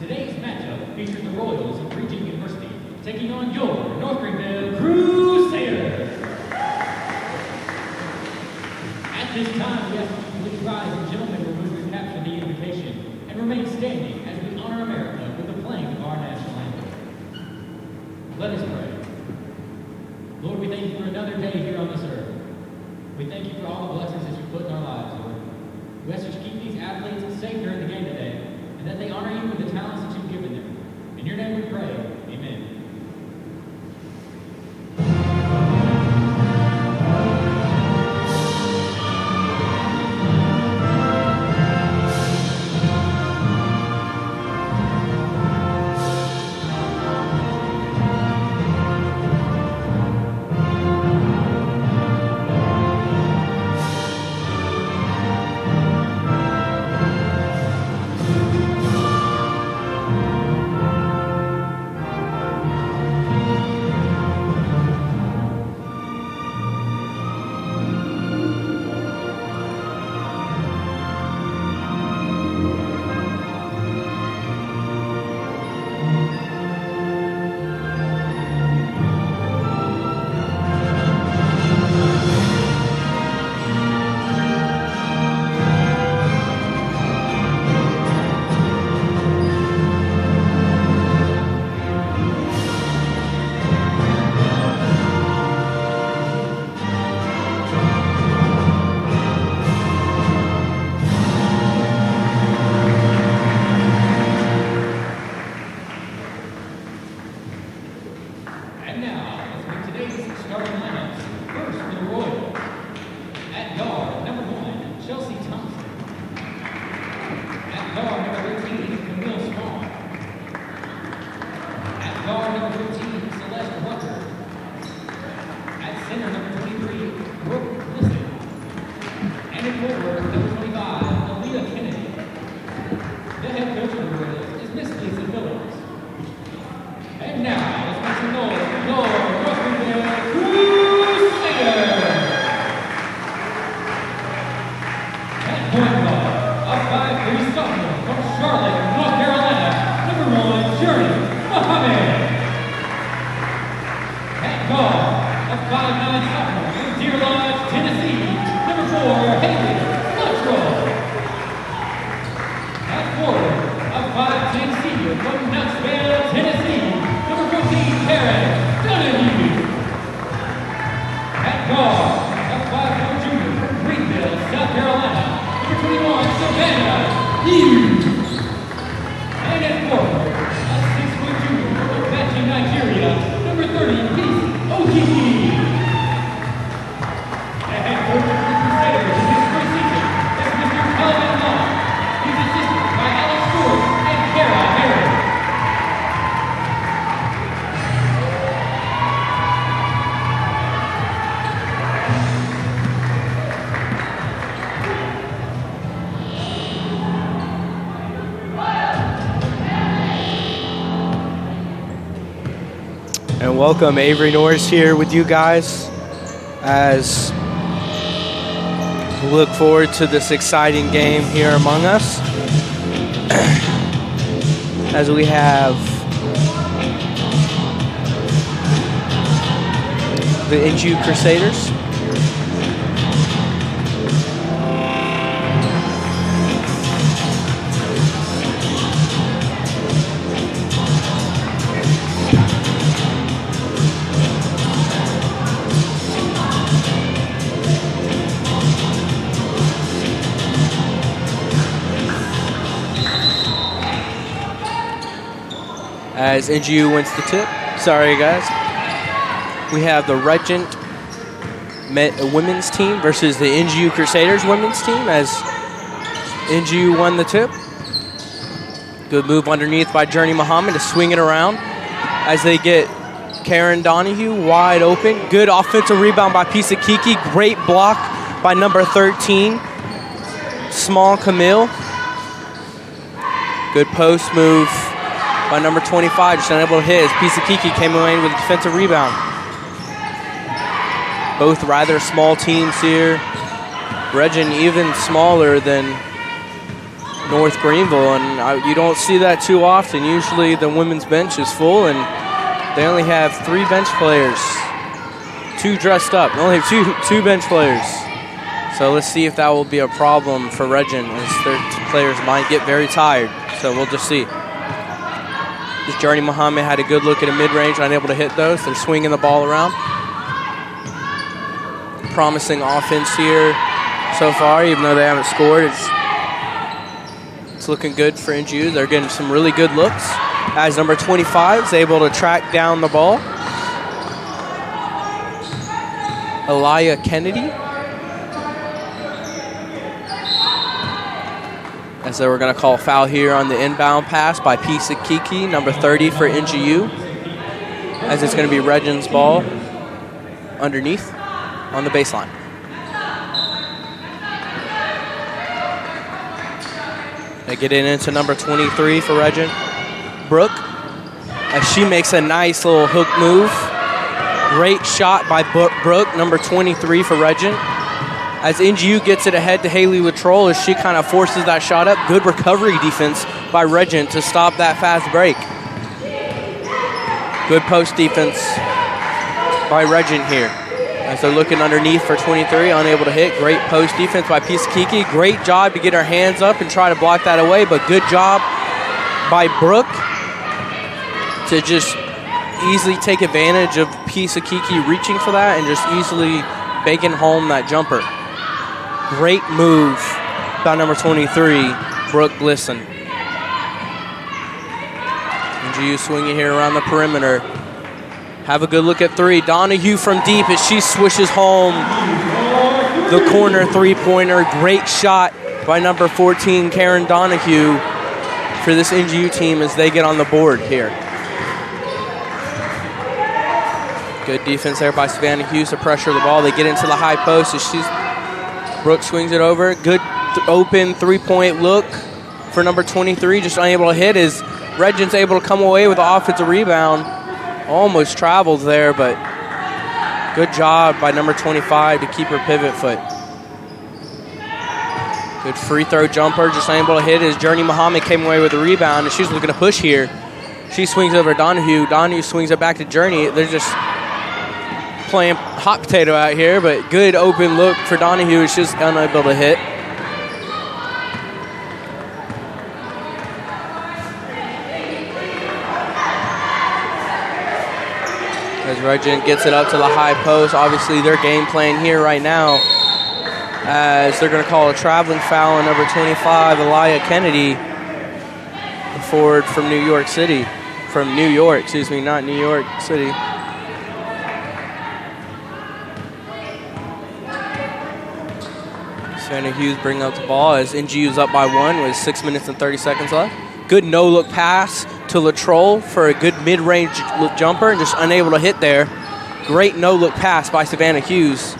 Today's matchup features the Royals of Regent University taking on your North Greenville Crusaders. At this time, we ask you to please rise and gentlemen remove your caps for the invocation and remain standing as we honor America with the playing of our national anthem. Let us pray. Lord, we thank you for another day here on this earth. We thank you for all the blessings that you put in our lives, Lord. We ask that you keep these athletes safe during the game today, and that they honor you with the talents that you've given them. In your name we pray, amen. And welcome, Avery Norris here with you guys as we look forward to this exciting game here among us. As we have the NGU Crusaders as NGU wins the tip. Sorry, guys. We have the Regent women's team versus the NGU Crusaders women's team as NGU won the tip. Good move underneath by Journey Muhammad to swing it around as they get Karen Donahue wide open. Good offensive rebound by Pisa Kiki. Great block by number 13, Small Camille. Good post move by number 25, just unable to hit as Pisa Kiki came away with a defensive rebound. Both rather small teams here. Regent even smaller than North Greenville, and you don't see that too often. Usually the women's bench is full, and they only have 3 bench players, 2 dressed up. They only have two bench players. So let's see if that will be a problem for Regent, as their players might get very tired. So we'll just see. This Journey Muhammad had a good look at a mid-range, unable to hit those. They're swinging the ball around. Promising offense here so far, even though they haven't scored. It's looking good for NGU. They're getting some really good looks as number 25 is able to track down the ball. Elia Kennedy. As they were going to call a foul here on the inbound pass by Pisa Kiki, number 30 for NGU. As it's going to be Regent's ball underneath on the baseline. They get it into number 23 for Regent, Brooke, as she makes a nice little hook move. Great shot by Brooke, number 23 for Regent. As NGU gets it ahead to Haley Latrell as she kind of forces that shot up. Good recovery defense by Regent to stop that fast break. Good post defense by Regent here. As they're looking underneath for 23, unable to hit. Great post defense by Pisakiki. Great job to get her hands up and try to block that away, but good job by Brooke to just easily take advantage of Pisakiki reaching for that and just easily banking home that jumper. Great move by number 23, Brooke Glisson. NGU swinging here around the perimeter. Have a good look at 3. Donahue from deep as she swishes home the corner 3-pointer. Great shot by number 14, Karen Donahue, for this NGU team as they get on the board here. Good defense there by Savannah Hughes to pressure the ball. They get into the high post as Brooke swings it over. Good open 3-point look for number 23, just unable to hit as Regent's able to come away with the offensive rebound. Almost travels there, but good job by number 25 to keep her pivot foot. Good free throw jumper, just unable to hit as Journey Muhammad came away with the rebound, and she's looking to push here. She swings over Donahue. Donahue swings it back to Journey. They're just playing hot potato out here, but good open look for Donahue. It's just unable to hit. As Regent gets it up to the high post, obviously their game plan here right now, as they're going to call a traveling foul on number 25, Elia Kennedy, the forward from New York City. From New York, excuse me, not New York City. Savannah Hughes bringing up the ball as NGU's up by 1 with 6 minutes and 30 seconds left. Good no-look pass to Latrell for a good mid-range jumper and just unable to hit there. Great no-look pass by Savannah Hughes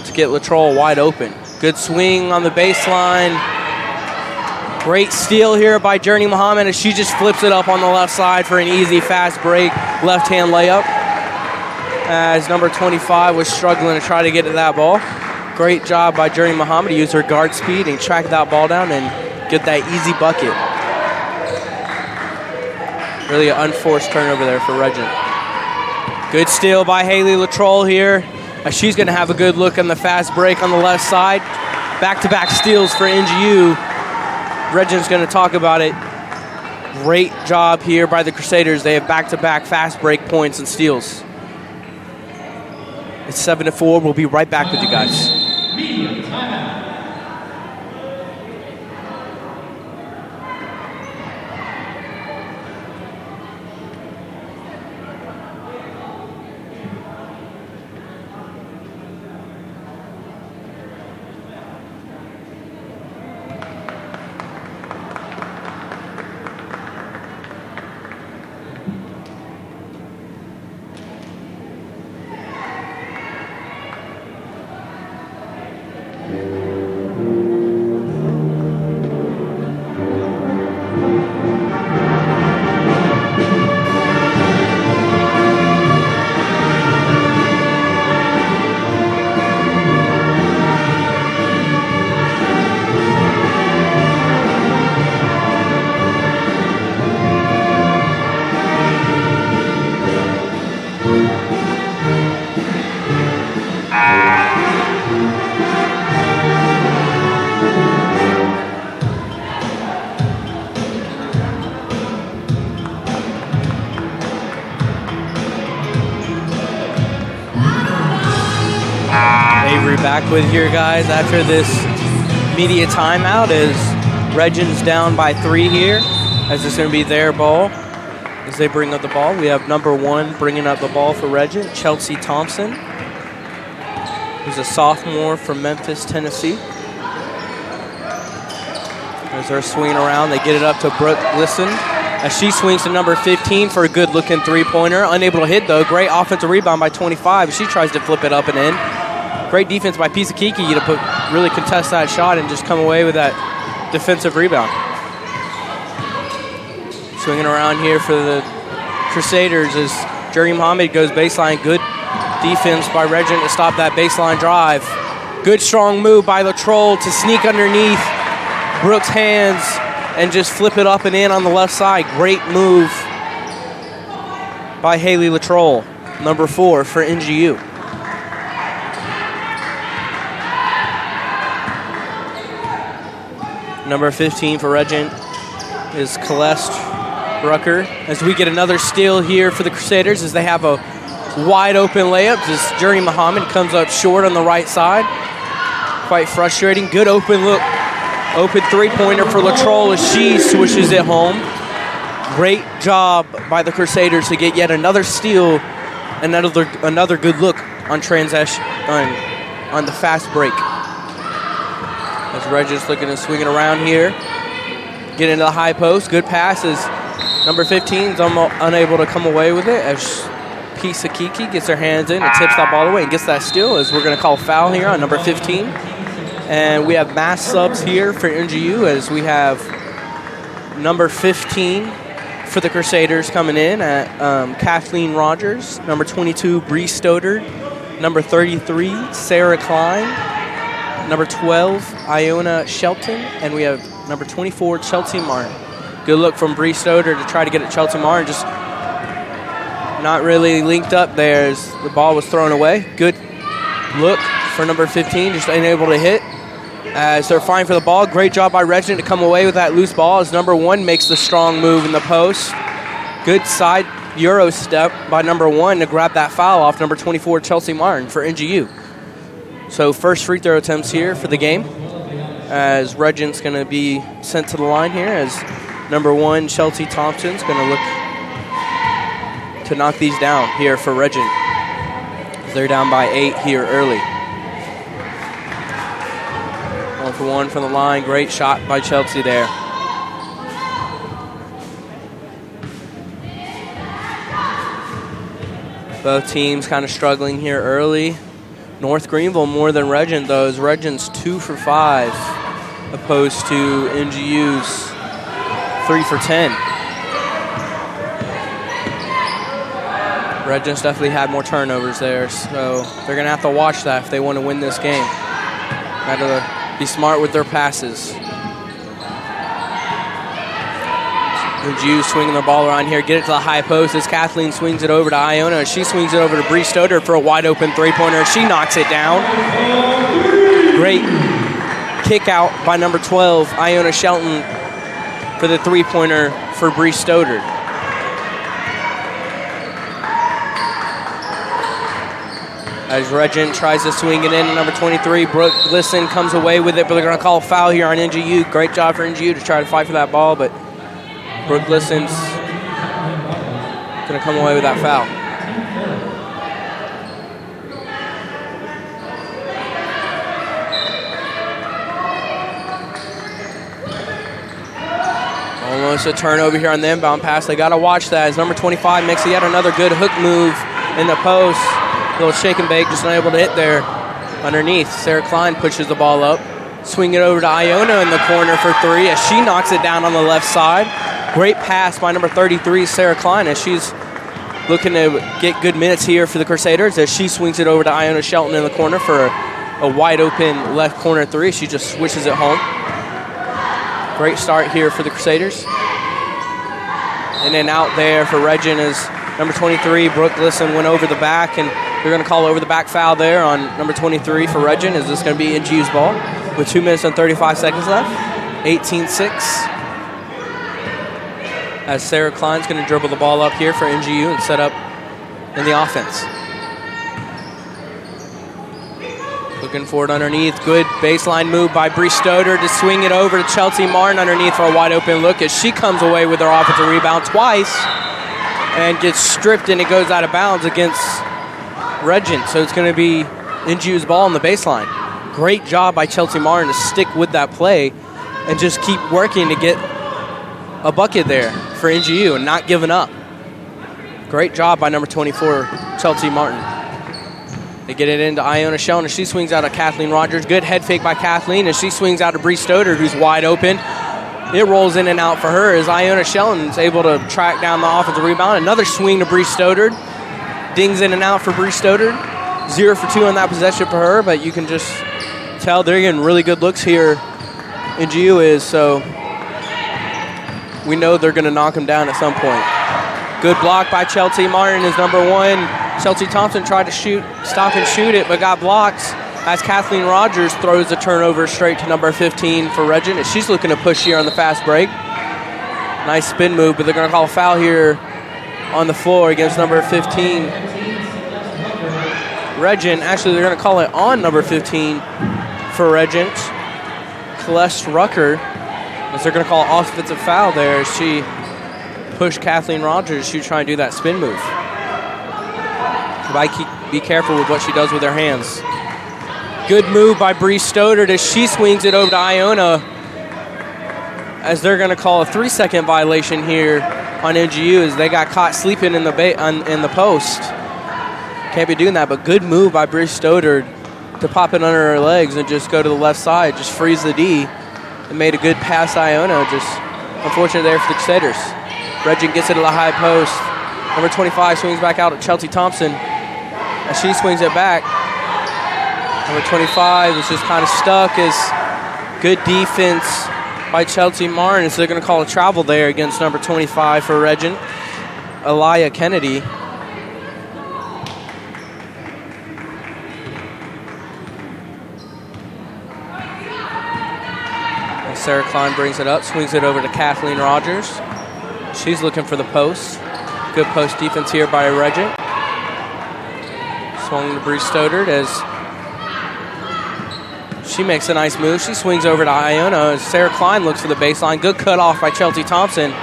to get Latrell wide open. Good swing on the baseline. Great steal here by Journey Muhammad as she just flips it up on the left side for an easy fast break left-hand layup. As number 25 was struggling to try to get to that ball. Great job by Journey Muhammad to use her guard speed and track that ball down and get that easy bucket. Really an unforced turnover there for Regent. Good steal by Haley Latrell here. She's going to have a good look on the fast break on the left side. Back-to-back steals for NGU. Regent's going to talk about it. Great job here by the Crusaders. They have back-to-back fast break points and steals. It's 7-4. We'll be right back with you guys. Media timeout. back with here, guys, after this media timeout as Regent's down by 3 here, as it's going to be their ball as they bring up the ball. We have number 1 bringing up the ball for Regent, Chelsea Thompson, who's a sophomore from Memphis, Tennessee. As they're swinging around, they get it up to Brooke Glisson as she swings to number 15 for a good-looking three-pointer. Unable to hit, though. Great offensive rebound by 25. She tries to flip it up and in. Great defense by Pisakiki to really contest that shot and just come away with that defensive rebound. Swinging around here for the Crusaders as Jerry Muhammad goes baseline. Good defense by Regent to stop that baseline drive. Good strong move by Latroll to sneak underneath Brooks' hands and just flip it up and in on the left side. Great move by Haley Latroll, number 4 for NGU. Number 15 for Regent is Celeste Rucker. As we get another steal here for the Crusaders as they have a wide open layup as Jerry Muhammad comes up short on the right side. Quite frustrating. Good open look. Open three-pointer for Latroll as she swishes it home. Great job by the Crusaders to get yet another steal, another good look on transition on the fast break. As Regis looking to swing it around here, get into the high post. Good passes. Number 15 is unable to come away with it as Pisakiki gets her hands in and tips that ball away and gets that steal. As we're going to call foul here on number 15. And we have mass subs here for NGU as we have number 15 for the Crusaders coming in at Kathleen Rogers, number 22, Bree Stoddard, number 33, Sarah Klein, number 12, Iona Shelton, and we have number 24, Chelsea Martin. Good look from Bree Stoddard to try to get at Chelsea Martin, just not really linked up there as the ball was thrown away. Good look for number 15, just unable to hit. As they're fighting for the ball, great job by Regent to come away with that loose ball as number 1 makes the strong move in the post. Good side Euro step by number 1 to grab that foul off number 24, Chelsea Martin for NGU. So first free throw attempts here for the game as Regent's going to be sent to the line here as number 1, Chelsea Thompson's going to look to knock these down here for Regent. They're down by 8 here early. 1 for 1 from the line. Great shot by Chelsea there. Both teams kind of struggling here early. North Greenville more than Regent, though, as Regent's 2 for 5, opposed to NGU's 3 for 10. Regent's definitely had more turnovers there, so they're going to have to watch that if they want to win this game. Got to be smart with their passes. NGU swinging the ball around here, get it to the high post as Kathleen swings it over to Iona. She swings it over to Bree Stoddard for a wide open three-pointer. She knocks it down. Great kick out by number 12, Iona Shelton, for the three-pointer for Bree Stoddard. As Regent tries to swing it in, number 23, Brooke Glisson comes away with it, but they're going to call a foul here on NGU. Great job for NGU to try to fight for that ball, but Brooke Glisson's going to come away with that foul. Almost a turnover here on the inbound pass. They got to watch that as number 25 makes yet another good hook move in the post. Little shake and bake, just unable to hit there underneath. Sarah Klein pushes the ball up. Swing it over to Iona in the corner for 3 as she knocks it down on the left side. Great pass by number 33, Sarah Klein, as she's looking to get good minutes here for the Crusaders as she swings it over to Iona Shelton in the corner for a wide open left corner 3. She just swishes it home. Great start here for the Crusaders. And then out there for Regent is number 23, Brooke Glisson, went over the back, and they're going to call over the back foul there on number 23 for Regent. Is this going to be NGU's ball with 2 minutes and 35 seconds left? 18-6. As Sarah Klein's going to dribble the ball up here for NGU and set up in the offense. Looking for it underneath. Good baseline move by Bree Stoder to swing it over to Chelsea Martin underneath for a wide open look as she comes away with her offensive rebound twice and gets stripped and it goes out of bounds against Regent. So it's going to be NGU's ball on the baseline. Great job by Chelsea Martin to stick with that play and just keep working to get a bucket there for NGU and not giving up. Great job by number 24, Chelsea Martin. They get it into Iona Sheldon. She swings out of Kathleen Rogers. Good head fake by Kathleen, and she swings out of Bree Stoder, who's wide open. It rolls in and out for her as Iona Sheldon's able to track down the offensive rebound. Another swing to Bree Stoder. Dings in and out for Bree Stoder. 0 for 2 on that possession for her, but you can just tell they're getting really good looks here. NGU is, so we know they're going to knock them down at some point. Good block by Chelsea Martin is number 1. Chelsea Thompson tried to stop and shoot it, but got blocked as Kathleen Rogers throws the turnover straight to number 15 for Regent. And she's looking to push here on the fast break. Nice spin move, but they're going to call a foul here on the floor against number 15. Regent, actually they're going to call it on number 15 for Regent. Celeste Rucker, as they're going to call an offensive foul there as she pushed Kathleen Rogers. She try and do that spin move. Be careful with what she does with her hands. Good move by Bree Stoder as she swings it over to Iona as they're going to call a 3-second violation here on NGU as they got caught sleeping in the post. Can't be doing that, but good move by Bree Stoder to pop it under her legs and just go to the left side, just freeze the D and made a good pass to Iona. Just unfortunate there for the Crusaders. Regent gets it to the high post. Number 25 swings back out at Chelsea Thompson. As she swings it back, number 25 is just kind of stuck as good defense by Chelsea Martin. So they're going to call a travel there against number 25 for Regent, Elia Kennedy. And Sarah Klein brings it up, swings it over to Kathleen Rogers. She's looking for the post. Good post defense here by Regent. Swung to Bree Stoddard as she makes a nice move. She swings over to Iona as Sarah Klein looks for the baseline. Good cutoff by Chelsea Thompson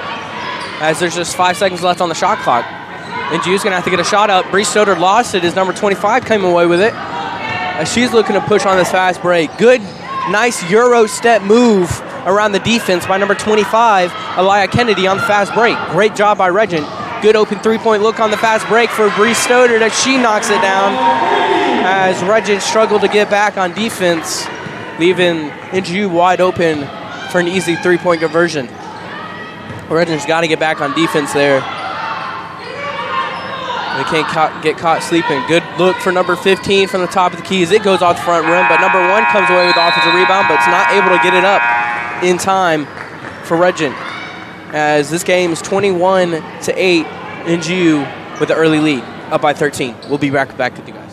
as there's just 5 seconds left on the shot clock. NGU's going to have to get a shot up. Bree Stoddard lost it as number 25 came away with it as she's looking to push on this fast break. Good, nice Euro step move around the defense by number 25, Elia Kennedy on the fast break. Great job by Regent. Good open three-point look on the fast break for Bree Stoddard as she knocks it down as Regent struggled to get back on defense, leaving NGU wide open for an easy three-point conversion. Regent's got to get back on defense there. They can't get caught sleeping. Good look for number 15 from the top of the key as it goes off the front rim, but number 1 comes away with the offensive rebound, but it's not able to get it up in time for Regent. As this game is 21-8, NGU with the early lead, up by 13. We'll be back with you guys.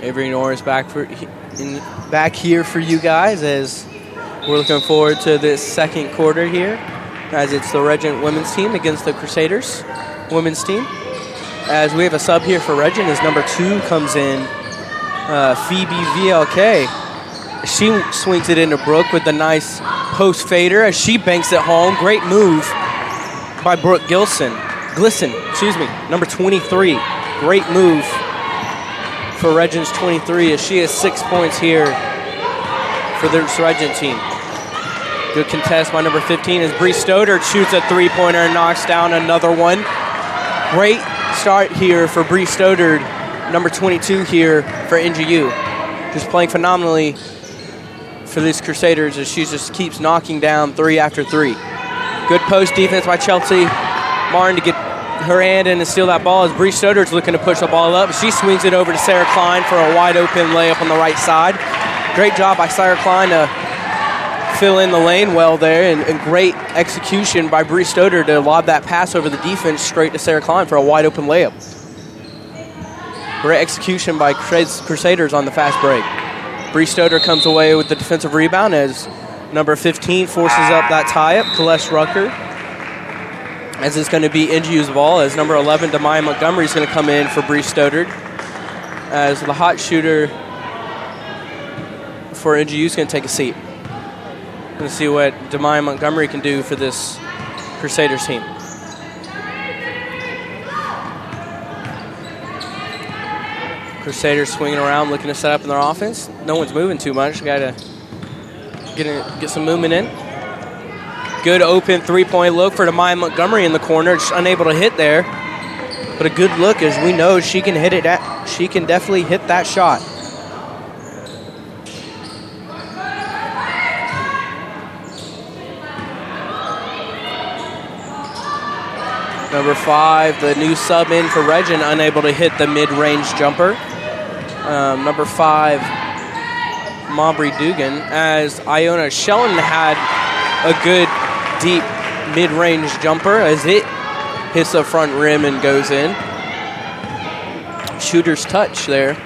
Avery Norris back here for you guys as we're looking forward to this second quarter here, as it's the Regent women's team against the Crusaders women's team. As we have a sub here for Regent as number 2 comes in, Phoebe VLK. She swings it into Brooke with the nice post fader as she banks it home. Great move by Brooke Glisson, number 23. Great move for Regent's 23 as she has 6 points here for this Regent team. Good contest by number 15 as Bree Stoddard shoots a 3-pointer and knocks down another one. Great start here for Bree Stoddard, number 22 here for NGU. Just playing phenomenally for these Crusaders as she just keeps knocking down 3 after 3. Good post defense by Chelsea Martin to get her hand in and steal that ball as Bree Stoddard's looking to push the ball up. She swings it over to Sarah Klein for a wide open layup on the right side. Great job by Sarah Klein to fill in the lane well there, and great execution by Bree Stoddard to lob that pass over the defense straight to Sarah Klein for a wide open layup. Great execution by Crusaders on the fast break. Bree Stoddard comes away with the defensive rebound as number 15 forces up that tie-up, Kalesh Rucker. As it's going to be NGU's ball, as number 11, Demaya Montgomery, is going to come in for Bree Stoddard. As the hot shooter for NGU is going to take a seat. Going to see what Demaya Montgomery can do for this Crusaders team. Crusaders swinging around, looking to set up in their offense. No one's moving too much. Got to get some movement in. Good open 3-point look for Demaya Montgomery in the corner. Just unable to hit there, but a good look as we know she can hit it. She can definitely hit that shot. Number 5, the new sub in for Regent, unable to hit the mid-range jumper. Number 5, Maubrey Dugan, as Iona Shellen had a good deep mid-range jumper as it hits the front rim and goes in. Shooter's touch there.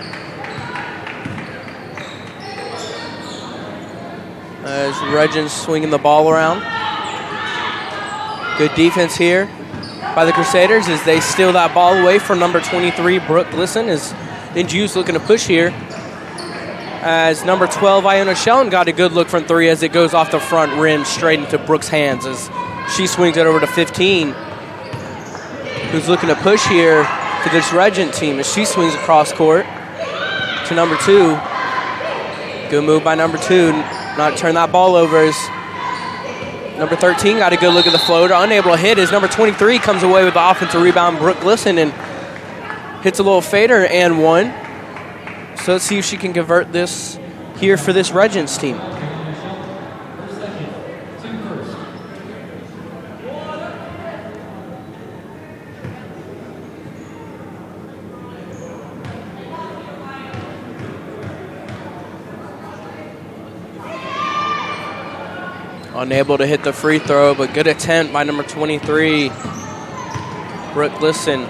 As Regent's swinging the ball around. Good defense here by the Crusaders as they steal that ball away from number 23, Brooke Glisson, as NGU's looking to push here. As number 12, Iona Shellen, got a good look from 3 as it goes off the front rim straight into Brooke's hands as she swings it over to 15, who's looking to push here for this Regent team as she swings across court to number 2. Good move by number 2, not turn that ball over as number 13 got a good look at the floater, unable to hit as number 23 comes away with the offensive rebound, Brooke Glisson, and hits a little fader and one. So let's see if she can convert this here for this Regents team. Unable to hit the free throw, but good attempt by number 23, Brooke Glisson.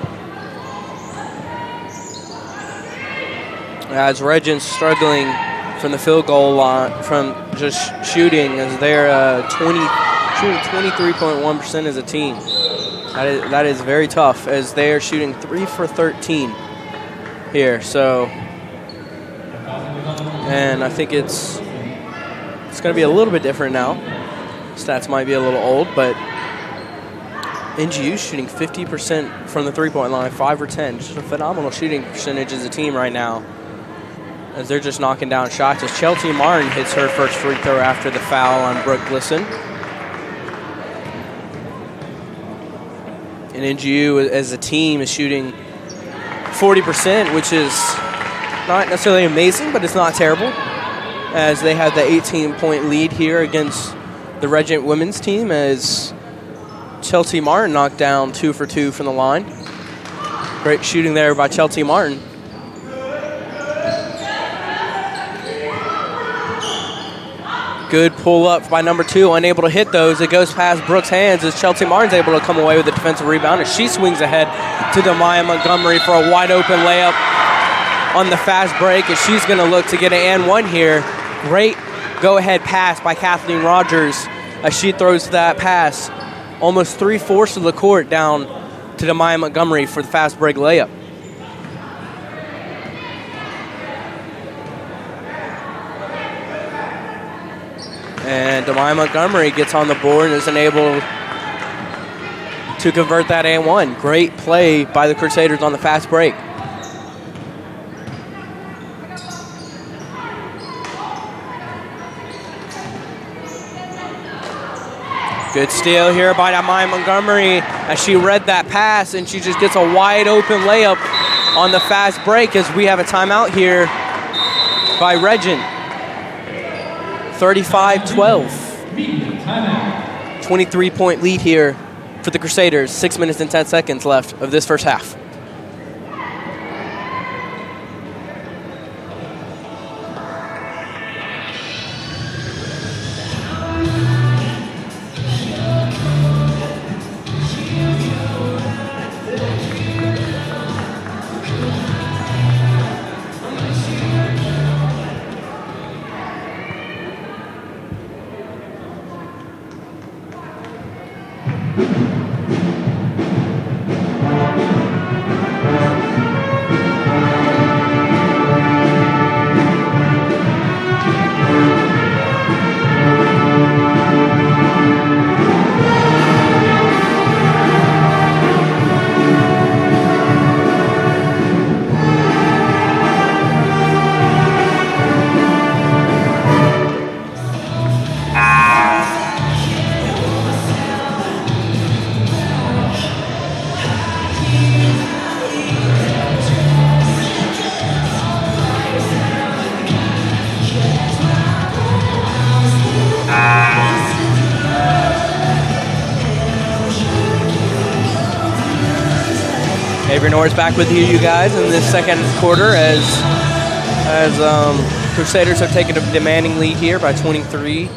As Regent's struggling from the field goal line, from just shooting, as they're shooting 23.1% as a team. That is very tough, as they are shooting 3 for 13 here. So, and I think it's going to be a little bit different now. Stats might be a little old, but NGU shooting 50% from the three-point line, 5 for 10. Just a phenomenal shooting percentage as a team right now, as they're just knocking down shots. As Chelsea Martin hits her first free throw after the foul on Brooke Glisson. And NGU as a team is shooting 40%, which is not necessarily amazing, but it's not terrible, as they have the 18-point lead here against the Regent women's team, as Chelsea Martin knocked down 2 for 2 from the line. Great shooting there by Chelsea Martin. Good pull up by number 2, unable to hit those. It goes past Brooke's hands as Chelsea Martin's able to come away with a defensive rebound as she swings ahead to Demaya Montgomery for a wide open layup on the fast break, and she's going to look to get an and one here. Great go-ahead pass by Kathleen Rogers as she throws that pass almost 3/4 of the court down to Demaya Montgomery for the fast break layup. And Demaya Montgomery gets on the board and is unable to convert that and one. Great play by the Crusaders on the fast break. Good steal here by Demaya Montgomery as she read that pass, and she just gets a wide open layup on the fast break as we have a timeout here by Regent. 35-12. 23-point lead here for the Crusaders. 6 minutes and 10 seconds left of this first half. Avery Norris back with you guys in this second quarter as Crusaders have taken a demanding lead here by 23.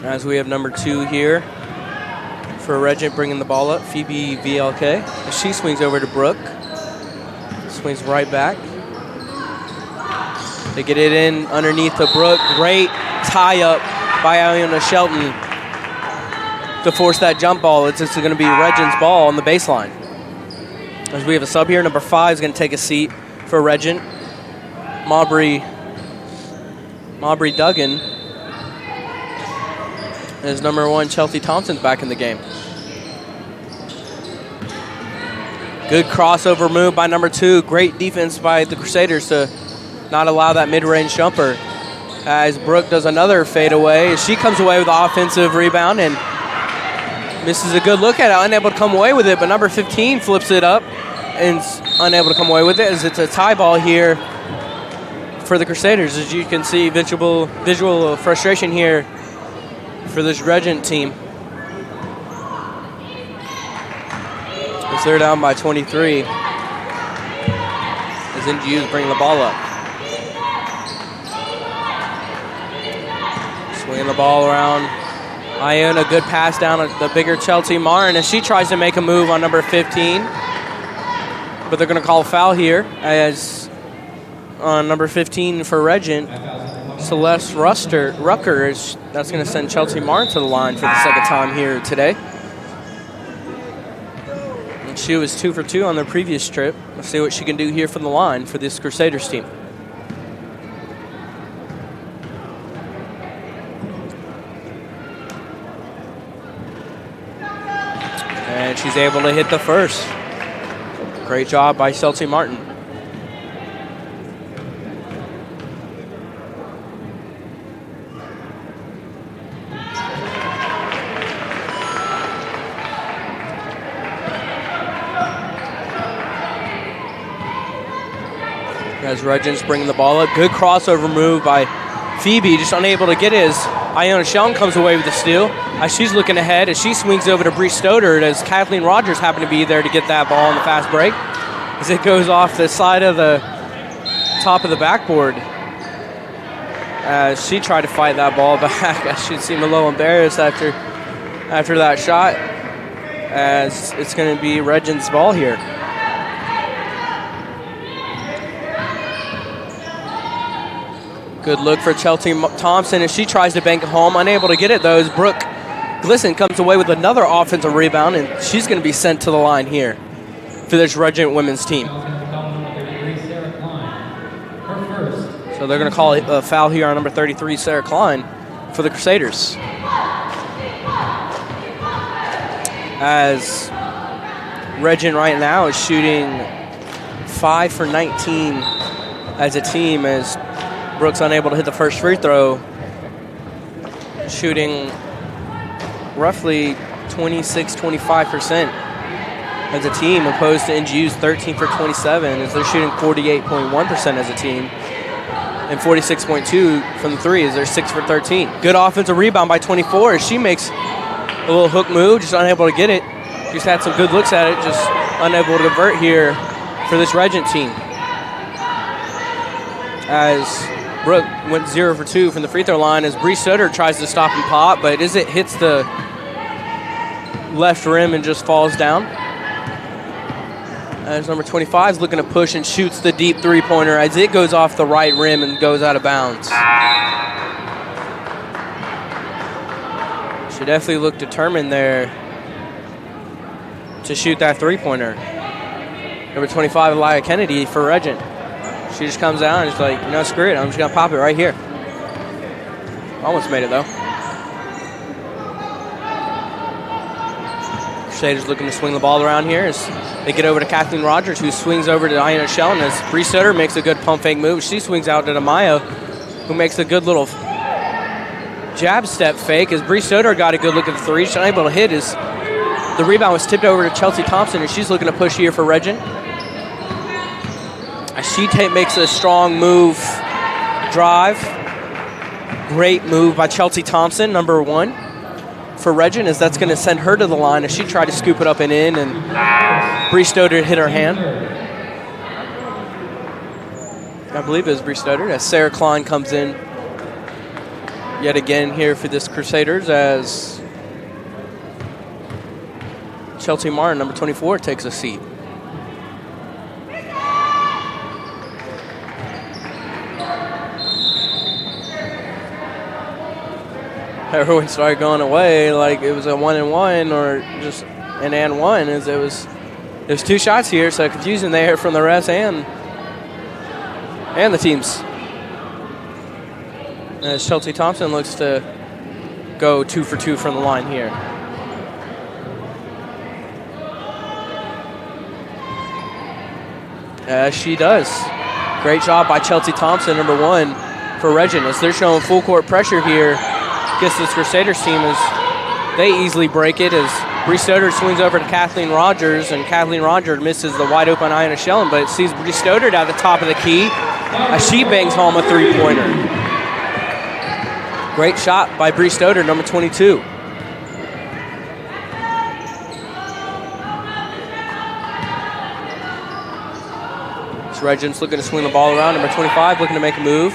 As we have number 2 here for Regent bringing the ball up, Phoebe VLK. She swings over to Brooke. Swings right back. They get it in underneath the Brooke. Great tie up by Iona Shelton to force that jump ball. It's just going to be Regent's ball on the baseline. As we have a sub here, number 5 is going to take a seat for Regent. Maubrey Duggan. As number 1, Chelsea Thompson's back in the game. Good crossover move by number 2. Great defense by the Crusaders to not allow that mid-range jumper. As Brooke does another fadeaway. She comes away with the offensive rebound and misses a good look at it, unable to come away with it, but number 15 flips it up and unable to come away with it as it's a tie ball here for the Crusaders. As you can see, visual frustration here for this Regent team. As they're down by 23. As NGU is bringing the ball up. Swinging the ball around. Iona, good pass down at the bigger Chelsea Martin as she tries to make a move on number 15. But they're going to call a foul here as on number 15 for Regent, Celeste Rucker. That's going to send Chelsea Martin to the line for the second time here today. And she was 2 for 2 on their previous trip. Let's see what she can do here from the line for this Crusaders team. And she's able to hit the first. Great job by Chelsea Martin. As Regent's bringing the ball up. Good crossover move by Phoebe, just unable to get it as Iona Shelton comes away with the steal. As she's looking ahead, as she swings over to Bree Stoddard, as Kathleen Rogers happened to be there to get that ball on the fast break. As it goes off the side of the top of the backboard. As she tried to fight that ball back, as she seemed a little embarrassed after that shot. As it's going to be Regent's ball here. Good look for Chelsea Thompson as she tries to bank it home. Unable to get it, though, as Brooke Glisson comes away with another offensive rebound, and she's going to be sent to the line here for this Regent women's team. So they're going to call a foul here on number 33, Sarah Klein, for the Crusaders. As Regent right now is shooting 5 for 19 as a team, as Brooks unable to hit the first free throw, shooting roughly 26-25% as a team, opposed to NGU's 13 for 27, as they're shooting 48.1% as a team, and 46.2 from the three, as they're 6 for 13. Good offensive rebound by 24 as she makes a little hook move, just unable to get it. Just had some good looks at it, just unable to convert here for this Regent team. As Brooke went 0 for 2 from the free throw line, as Bree Sutter tries to stop and pop, but as it hits the left rim and just falls down. As number 25 is looking to push and shoots the deep three-pointer as it goes off the right rim and goes out of bounds. She definitely looked determined there to shoot that three-pointer. Number 25, Elia Kennedy for Regent. She just comes down and is like, no, screw it. I'm just going to pop it right here. Almost made it, though. Crusaders looking to swing the ball around here as they get over to Kathleen Rogers, who swings over to Iona Shelton as Bree Sutter makes a good pump fake move. She swings out to Amaya, who makes a good little jab step fake as Bree Sutter got a good look at the three. She's unable to hit as the rebound was tipped over to Chelsea Thompson, and she's looking to push here for Regent. As she makes a strong move, drive. Great move by Chelsea Thompson, number 1 for Regent, as that's going to send her to the line as she tried to scoop it up and in, and Bree Stoddard hit her hand. I believe it was Bree Stoddard, as Sarah Klein comes in yet again here for this Crusaders, as Chelsea Martin, number 24, takes a seat. Everyone started going away like it was a 1-and-1 or just an and one, as there's 2 shots here, so confusion there from the refs and the teams. As Chelsea Thompson looks to go 2 for 2 from the line here. As she does. Great job by Chelsea Thompson, number 1 for Regent, as they're showing full court pressure here against this Crusaders team, as they easily break it, as Bree Stoddard swings over to Kathleen Rogers, and Kathleen Rogers misses the wide open Iona Shelton, but it sees Bree Stoddard at the top of the key as she bangs home a three-pointer. Great shot by Bree Stoddard, number 22. Regent's looking to swing the ball around. Number 25 looking to make a move.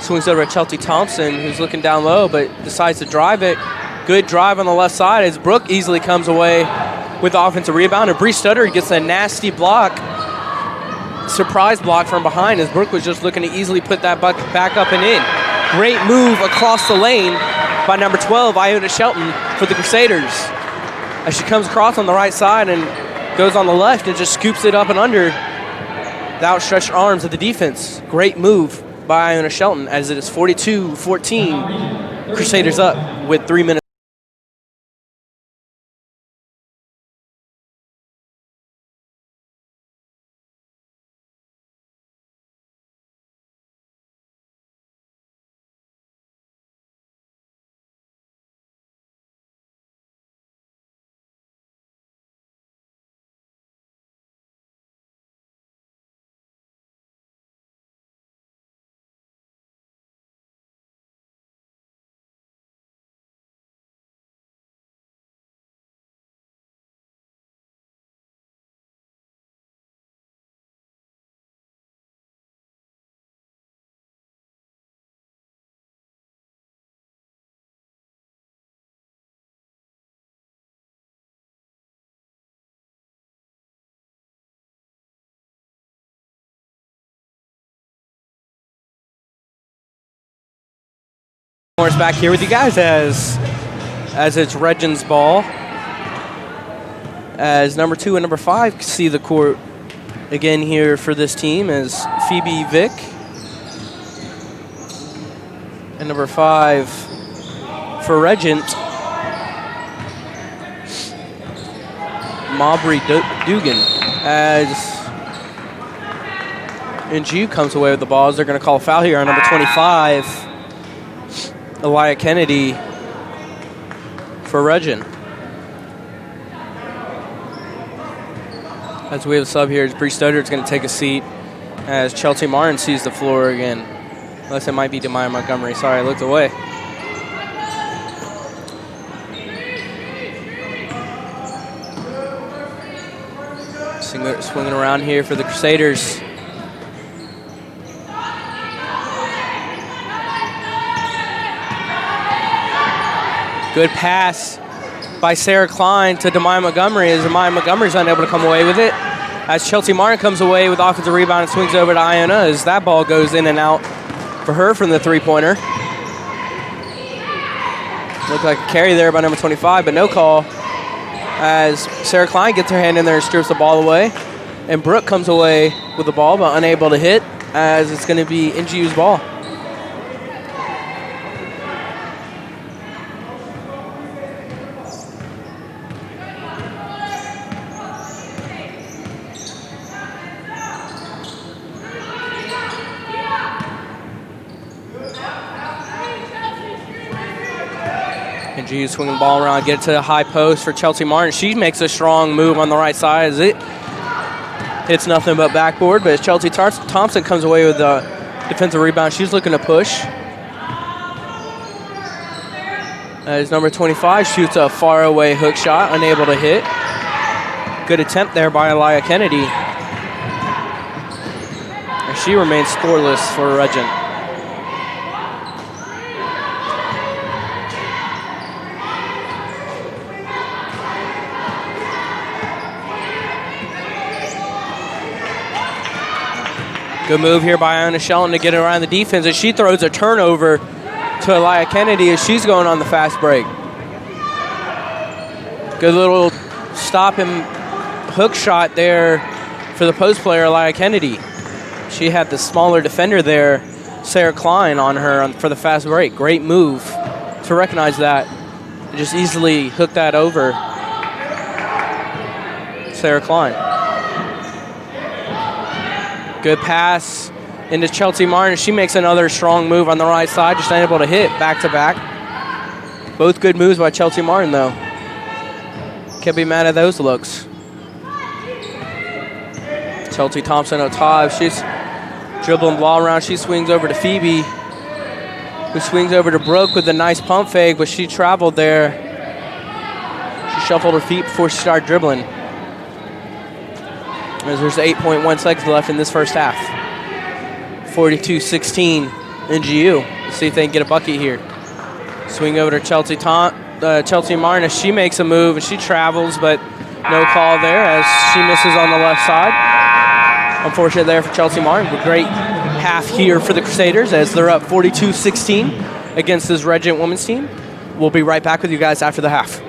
Swings over at Chelsea Thompson, who's looking down low, but decides to drive it. Good drive on the left side as Brooke easily comes away with the offensive rebound. And Bree Stoddard gets a nasty block, surprise block from behind, as Brooke was just looking to easily put that bucket back up and in. Great move across the lane by number 12, Iona Shelton, for the Crusaders, as she comes across on the right side and goes on the left and just scoops it up and under the outstretched arms of the defense. Great move by Iona Shelton, as it is 42-14. Crusaders up with 3 minutes. Morris back here with you guys as it's Regent's ball. As number 2 and number 5 see the court again here for this team as Phoebe Vick. And number 5 for Regent, Maubrey Dugan. As NGU comes away with the balls, they're going to call a foul here on number 25, Elia Kennedy for Regent. As we have a sub here, Bree Stoddard's going to take a seat as Chelsea Martin sees the floor again. Unless it might be Demaya Montgomery. Sorry, I looked away. Swinging around here for the Crusaders. Good pass by Sarah Klein to Demaya Montgomery as Demaya Montgomery's unable to come away with it. As Chelsea Martin comes away with offensive rebound and swings over to Iona as that ball goes in and out for her from the three-pointer. Looked like a carry there by number 25, but no call. As Sarah Klein gets her hand in there and strips the ball away. And Brooke comes away with the ball, but unable to hit, as it's going to be NGU's ball. NGU swinging the ball around, get it to the high post for Chelsea Martin. She makes a strong move on the right side as it hits nothing but backboard, but as Chelsea Thompson comes away with the defensive rebound, she's looking to push. As number 25 shoots a far-away hook shot, unable to hit. Good attempt there by Elia Kennedy. And she remains scoreless for Regent. Good move here by Iona Shelton to get around the defense as she throws a turnover to Elia Kennedy as she's going on the fast break. Good little stop and hook shot there for the post player, Elia Kennedy. She had the smaller defender there, Sarah Klein, on her for the fast break. Great move to recognize that. Just easily hook that over Sarah Klein. Good pass into Chelsea Martin. She makes another strong move on the right side, just unable to hit back-to-back. Both good moves by Chelsea Martin, though. Can't be mad at those looks. Chelsea Thompson on top. She's dribbling the ball around. She swings over to Phoebe, who swings over to Brooke with a nice pump fake, but she traveled there. She shuffled her feet before she started dribbling. As there's 8.1 seconds left in this first half. 42-16 NGU. Let's see if they can get a bucket here. Swing over to Chelsea Martin as she makes a move and she travels, but no call there as she misses on the left side. Unfortunate there for Chelsea Martin. But great half here for the Crusaders as they're up 42-16 against this Regent women's team. We'll be right back with you guys after the half.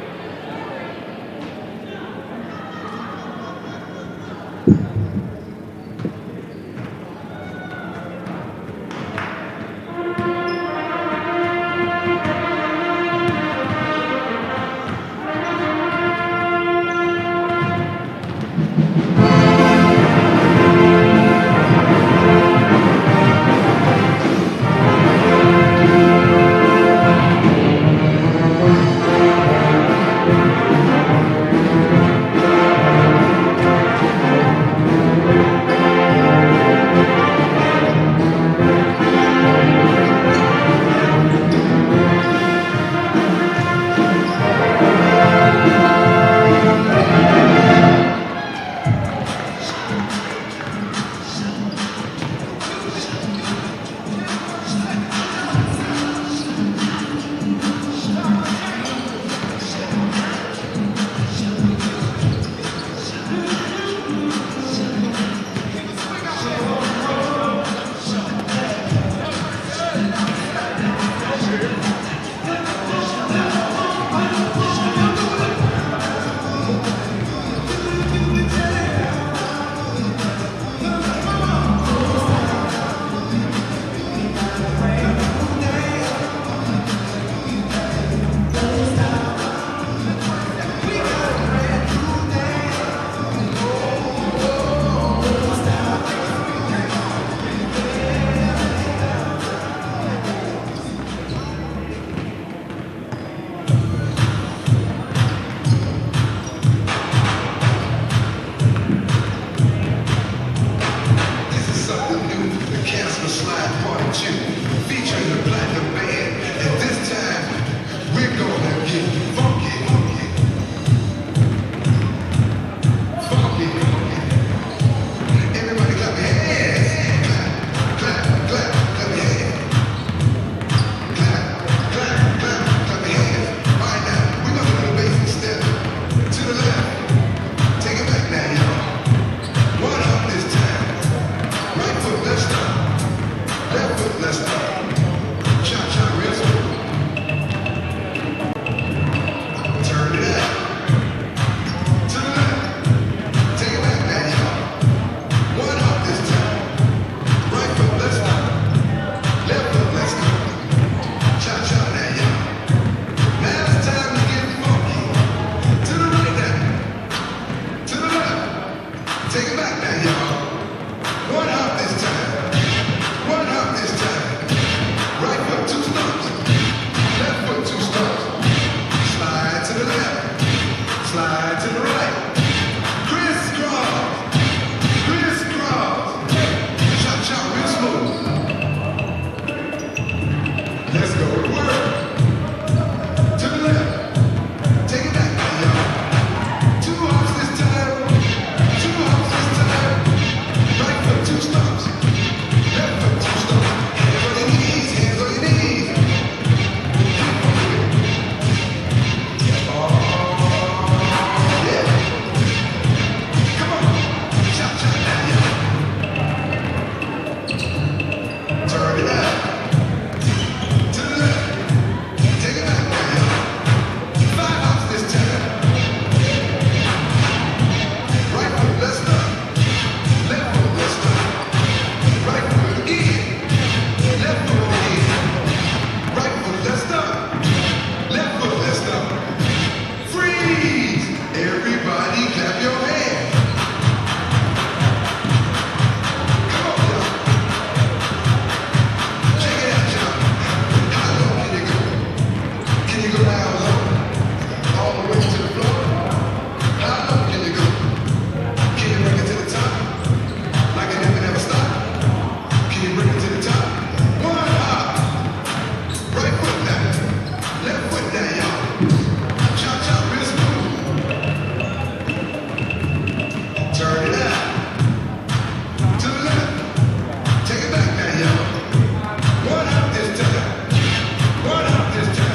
go down low, all the way to the floor. How low can you go? Can you bring it to the top? Like it never stop? Can you bring it to the top? One hop. Right foot down. Left foot down, y'all. Chop, chop, real smooth. Turn it out. To the left. Take it back now, y'all. One hop this time. One hop this time.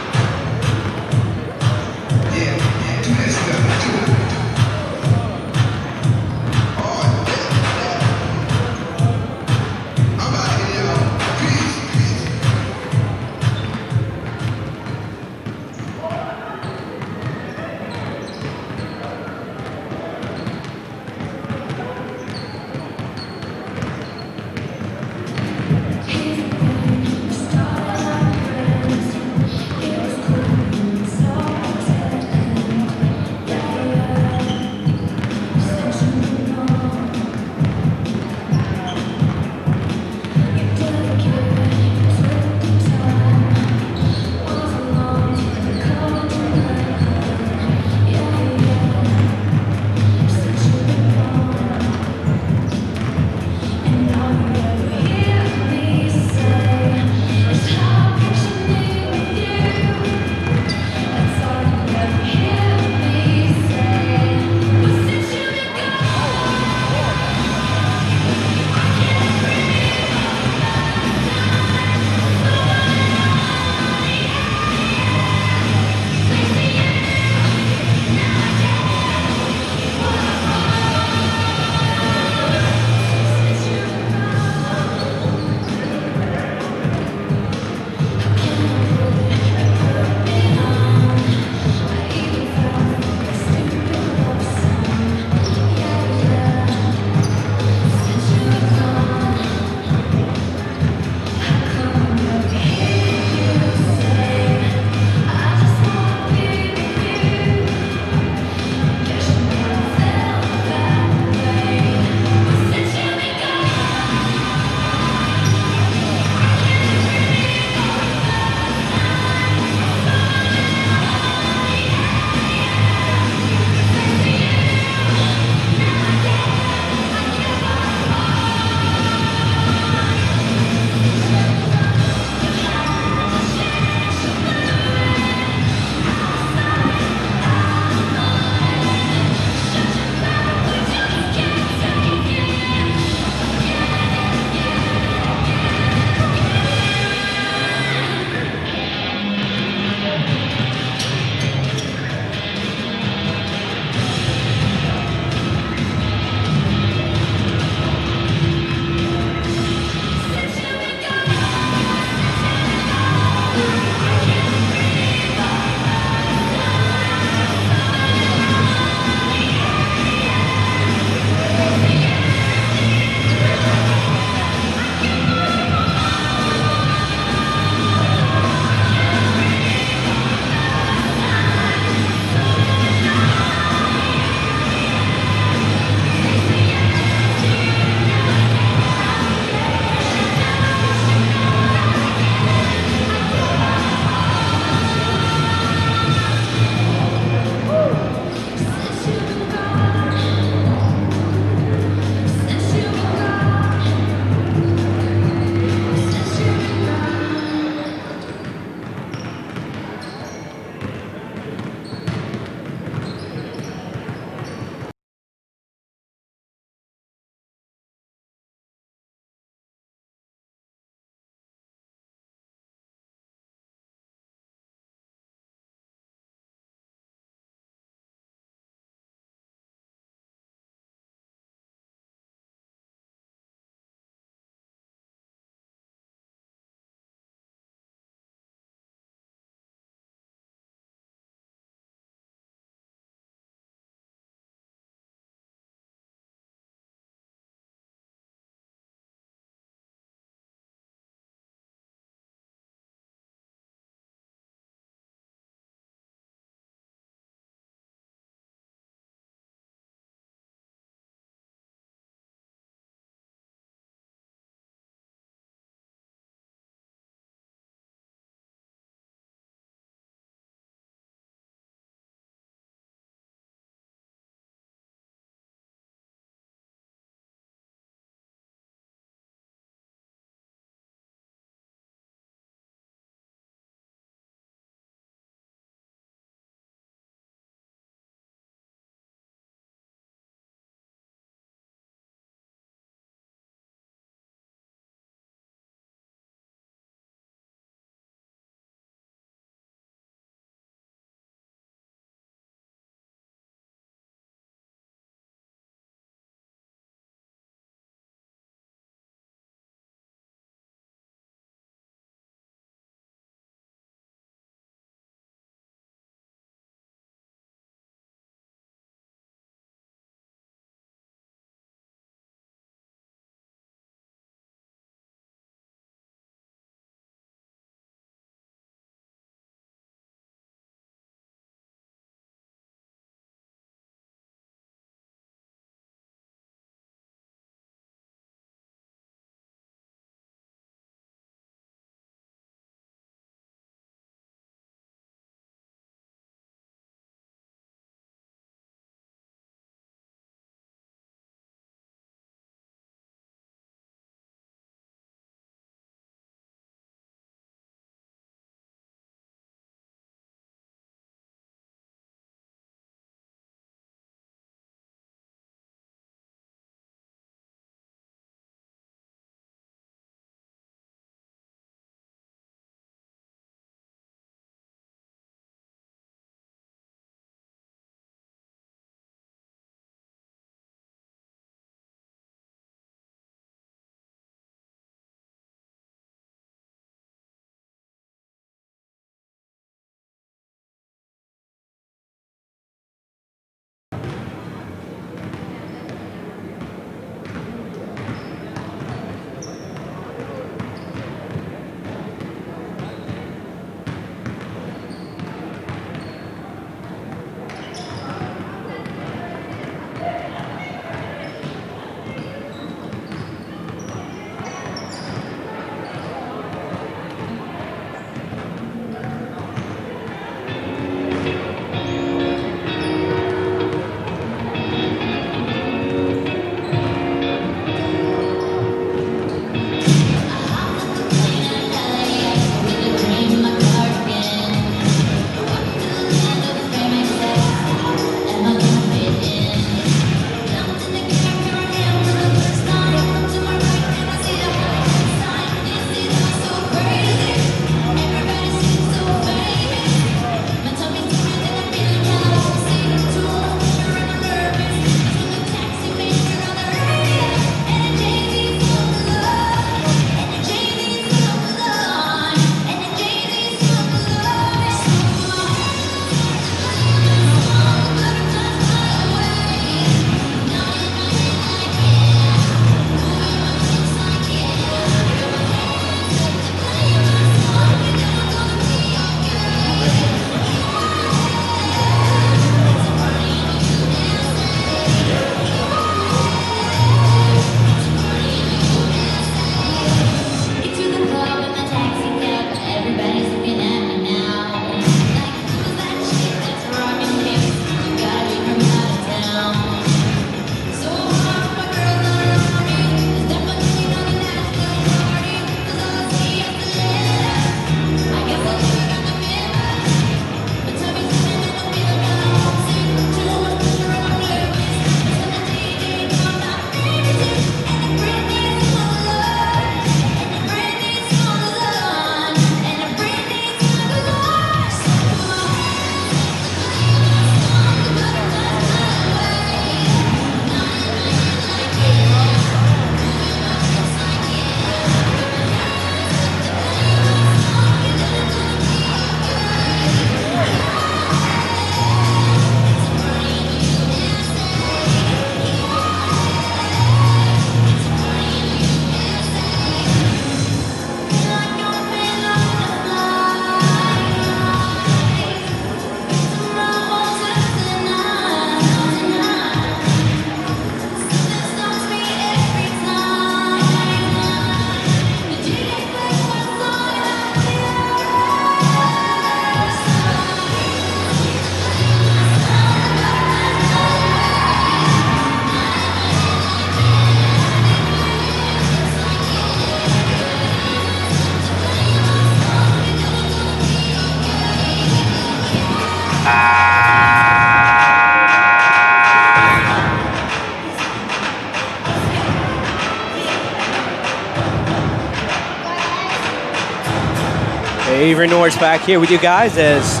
Avery Norris back here with you guys as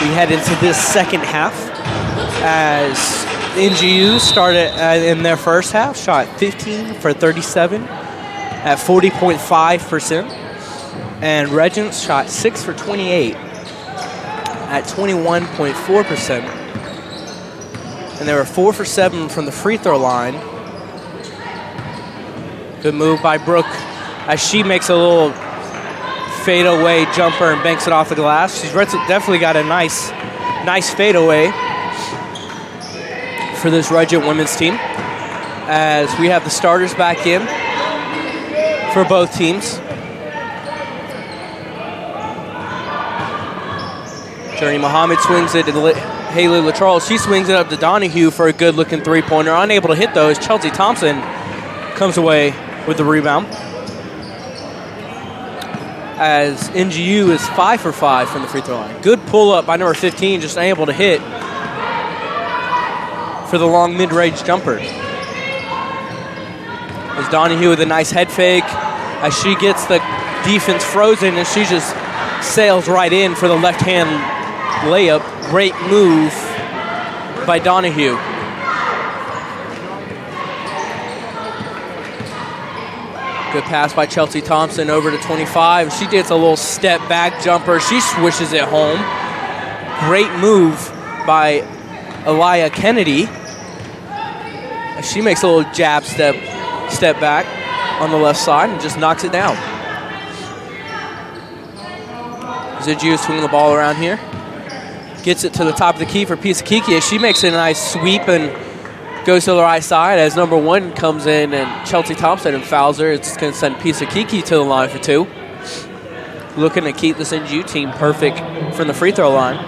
we head into this second half. As NGU started in their first half, shot 15 for 37 at 40.5%. And Regent shot 6 for 28 at 21.4%. And they were 4 for 7 from the free throw line. Good move by Brooke as she makes a little fadeaway jumper and banks it off the glass. She's definitely got a nice fadeaway for this Regent women's team. As we have the starters back in for both teams. Journey Muhammad swings it to Haley Latrell. She swings it up to Donahue for a good-looking three-pointer. Unable to hit those. Chelsea Thompson comes away with the rebound. As NGU is 5 for 5 from the free throw line. Good pull-up by number 15, just unable to hit for the long mid-range jumper. As Donahue with a nice head fake as she gets the defense frozen and she just sails right in for the left-hand layup. Great move by Donahue. Good pass by Chelsea Thompson over to 25. She gets a little step back jumper. She swishes it home. Great move by Elia Kennedy. She makes a little jab step back on the left side and just knocks it down. NGU swinging the ball around here. Gets it to the top of the key for Pisakiki as she makes a nice sweep and goes to the right side as number 1 comes in and Chelsea Thompson and fouls her. It's going to send Pisakiki to the line for 2. Looking to keep this NGU team perfect from the free throw line.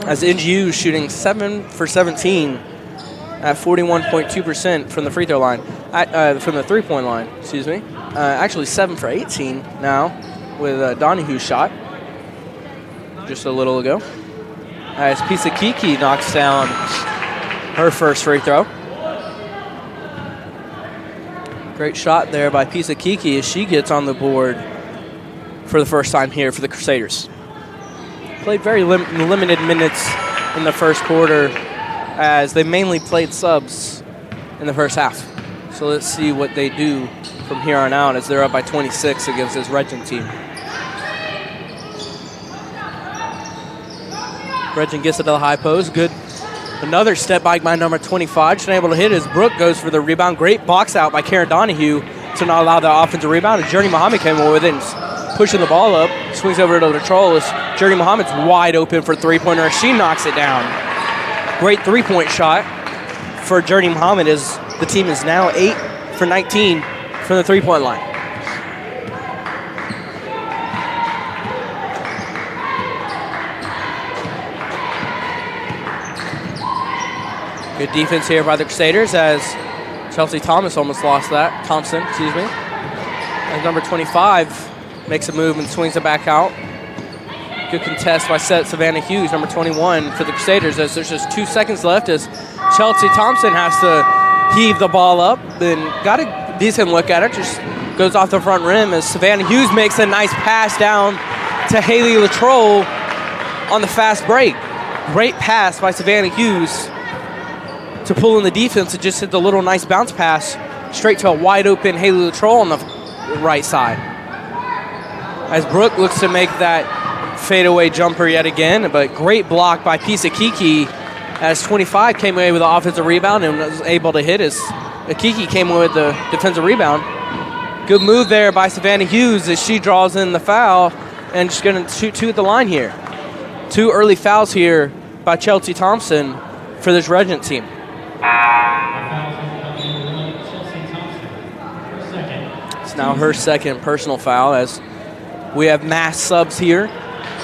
As NGU is shooting 7 for 17 at 41.2% from the free throw line. From the three-point line, excuse me. Actually 7 for 18 now with Donahue's shot just a little ago. As Pisakiki knocks down her first free throw. Great shot there by Pisakiki as she gets on the board for the first time here for the Crusaders. Played very limited minutes in the first quarter as they mainly played subs in the first half. So let's see what they do from here on out as they're up by 26 against this Regent team. Regent gets it to the high post. Good. Another step back by number 25. Just unable to hit as Brooke goes for the rebound. Great box out by Karen Donahue to not allow the offensive rebound. And Journey Muhammad came over with it and pushing the ball up. Swings over to the troll as Journey Muhammad's wide open for three-pointer. She knocks it down. Great three-point shot for Journey Muhammad as the team is now 8 for 19 from the three-point line. Good defense here by the Crusaders as Chelsea Thompson almost lost that. Thompson, excuse me. As number 25 makes a move and swings it back out. Good contest by Savannah Hughes, number 21 for the Crusaders as there's just 2 seconds left as Chelsea Thompson has to heave the ball up and got a decent look at it. Just goes off the front rim as Savannah Hughes makes a nice pass down to Haley Latrell on the fast break. Great pass by Savannah Hughes to pull in the defense. It just hit the little nice bounce pass straight to a wide open Haley Latrell on the right side. As Brooke looks to make that fadeaway jumper yet again, but great block by Pisakiki as 25 came away with the offensive rebound and was able to hit as Akiki came away with the defensive rebound. Good move there by Savannah Hughes as she draws in the foul and she's going to shoot 2 at the line here. 2 early fouls here by Chelsea Thompson for this Regent team. It's now her second personal foul as we have mass subs here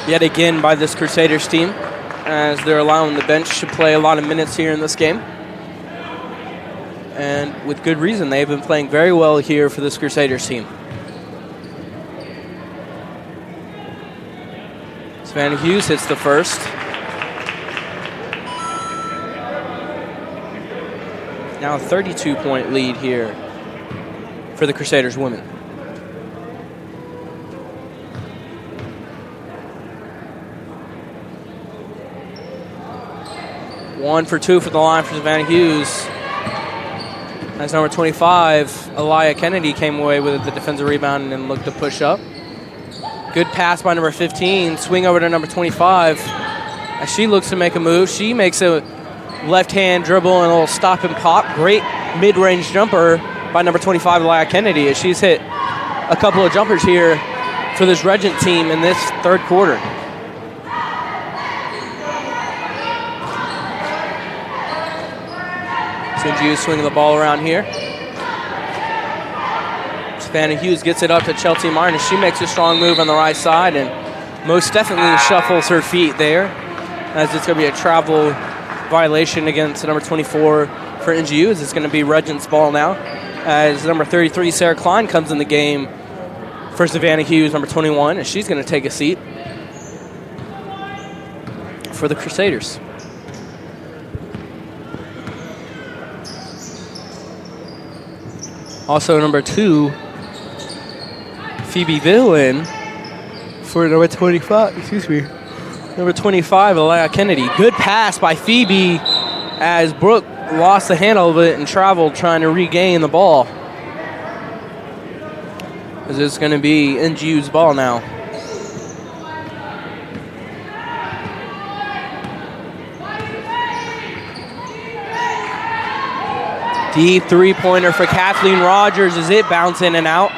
yet again by this Crusaders team as they're allowing the bench to play a lot of minutes here in this game. And with good reason, they've been playing very well here for this Crusaders team. Savannah Hughes hits the first. Now a 32-point lead here for the Crusaders women. 1 for 2 for the line for Savannah Hughes. As number 25, Elia Kennedy came away with the defensive rebound and looked to push up. Good pass by number 15. Swing over to number 25. As she looks to make a move, she makes a left-hand dribble and a little stop and pop. Great mid-range jumper by number 25, Elia Kennedy, as she's hit a couple of jumpers here for this Regent team in this third quarter. NGU swinging the ball around here. Savannah Hughes gets it up to Chelsea Martin. She makes a strong move on the right side and most definitely shuffles her feet there, as it's going to be a travel violation against number 24 for NGU, as it's going to be Regent's ball now, as number 33, Sarah Klein, comes in the game for Savannah Hughes, number 21, and she's going to take a seat for the Crusaders. Also, number 2, Phoebe Villain for number 25. Excuse me. Number 25, Elia Kennedy. Good pass by Phoebe as Brooke lost the handle of it and traveled trying to regain the ball. As it's going to be NGU's ball now. Deep three-pointer for Kathleen Rogers as it bounced in and out.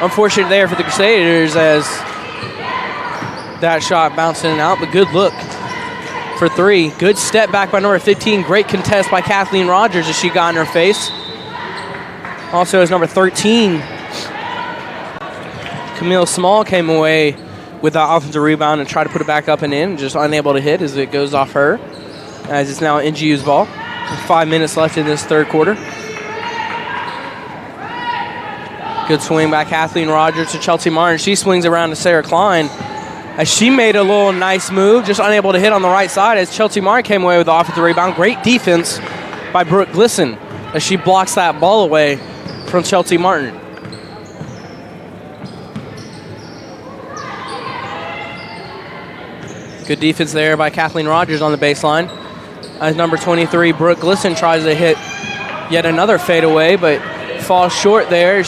Unfortunate there for the Crusaders as that shot bounced in and out, but good look for 3. Good step back by number 15. Great contest by Kathleen Rogers as she got in her face. Also as number 13, Camille Small came away with the offensive rebound and tried to put it back up and in, just unable to hit as it goes off her, as it's now NGU's ball. 5 minutes left in this third quarter. Good swing by Kathleen Rogers to Chelsea Martin. She swings around to Sarah Klein as she made a little nice move, just unable to hit on the right side as Chelsea Martin came away with the offensive rebound. Great defense by Brooke Glisson as she blocks that ball away from Chelsea Martin. Good defense there by Kathleen Rogers on the baseline. As number 23, Brooke Glisson, tries to hit yet another fadeaway, but falls short there.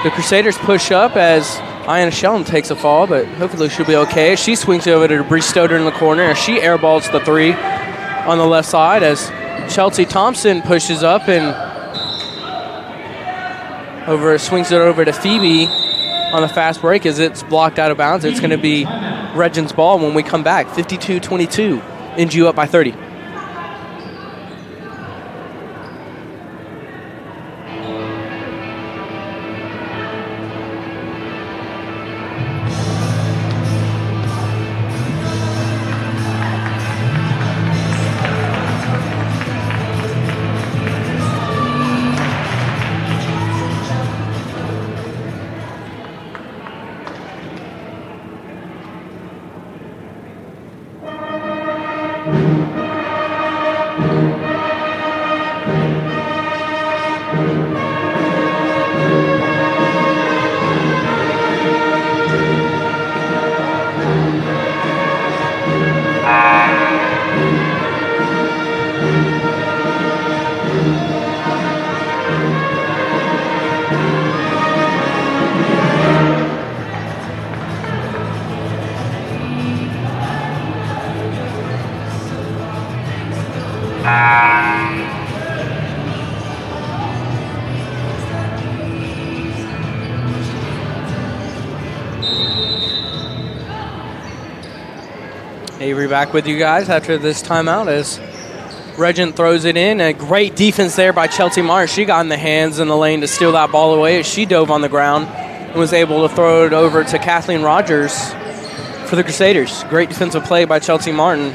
The Crusaders push up as Ayanna Shellham takes a fall, but hopefully she'll be okay. She swings over to Bree Stoder in the corner, and she airballs the 3 on the left side as Chelsea Thompson pushes up and swings it over to Phoebe on the fast break as it's blocked out of bounds. It's going to be Regent's ball when we come back. 52-22, NGU up by 30. Avery back with you guys after this timeout as Regent throws it in. A great defense there by Chelsea Martin. She got in the hands in the lane to steal that ball away as she dove on the ground and was able to throw it over to Kathleen Rogers for the Crusaders. Great defensive play by Chelsea Martin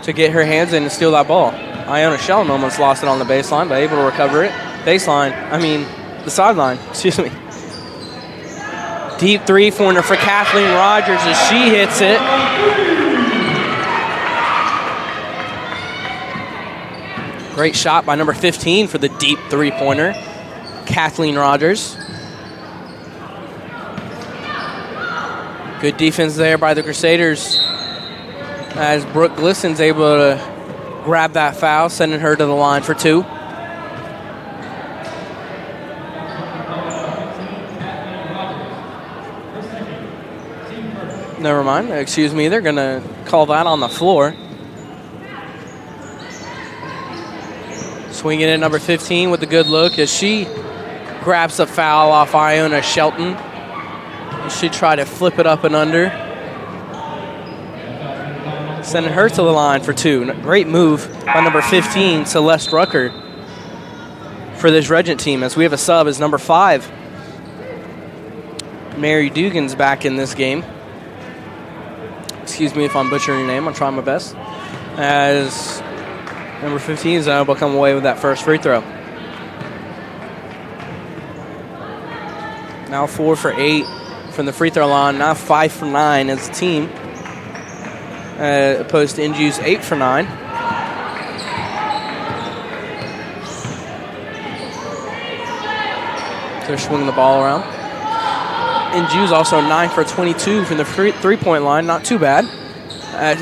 to get her hands in and steal that ball. Ayanna Shellham almost lost it on the baseline, but able to recover it. The sideline, excuse me. Deep three-pointer for Kathleen Rogers as she hits it. Great shot by number 15 for the deep three-pointer, Kathleen Rogers. Good defense there by the Crusaders as Brooke Glisson's able to grab that foul, sending her to the line for 2. Never mind. Excuse me. They're going to call that on the floor. Swinging in number 15 with a good look as she grabs the foul off Iona Shelton. She tried to flip it up and under. Sending her to the line for 2. Great move by number 15, Celeste Rucker, for this Regent team, as we have a sub as number 5. Mary Dugan's back in this game. Excuse me if I'm butchering your name. I'm trying my best. As number 15 is able to come away with that first free throw. Now 4 for 8 from the free throw line. Now 5 for 9 as a team, opposed to NGU's 8 for 9. They're swinging the ball around. NGU's also 9 for 22 from the three-point line. Not too bad.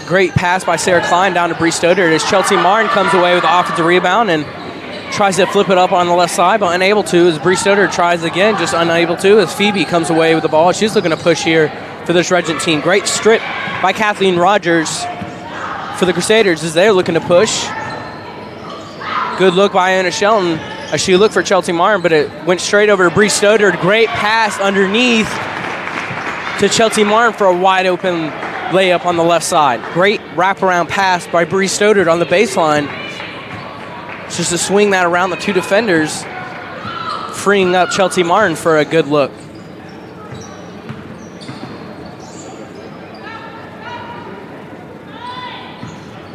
Great pass by Sarah Klein down to Bree Stoddard as Chelsea Martin comes away with the offensive rebound and tries to flip it up on the left side, but unable to, as Bree Stoddard tries again, just unable to, as Phoebe comes away with the ball. She's looking to push here for this Regent team. Great strip by Kathleen Rogers for the Crusaders as they're looking to push. Good look by Iona Shelton as she looked for Chelsea Martin, but it went straight over to Bree Stoddard. Great pass underneath to Chelsea Martin for a wide open layup on the left side. Great wraparound pass by Bree Stoddard on the baseline. Just to swing that around the 2 defenders, freeing up Chelsea Martin for a good look.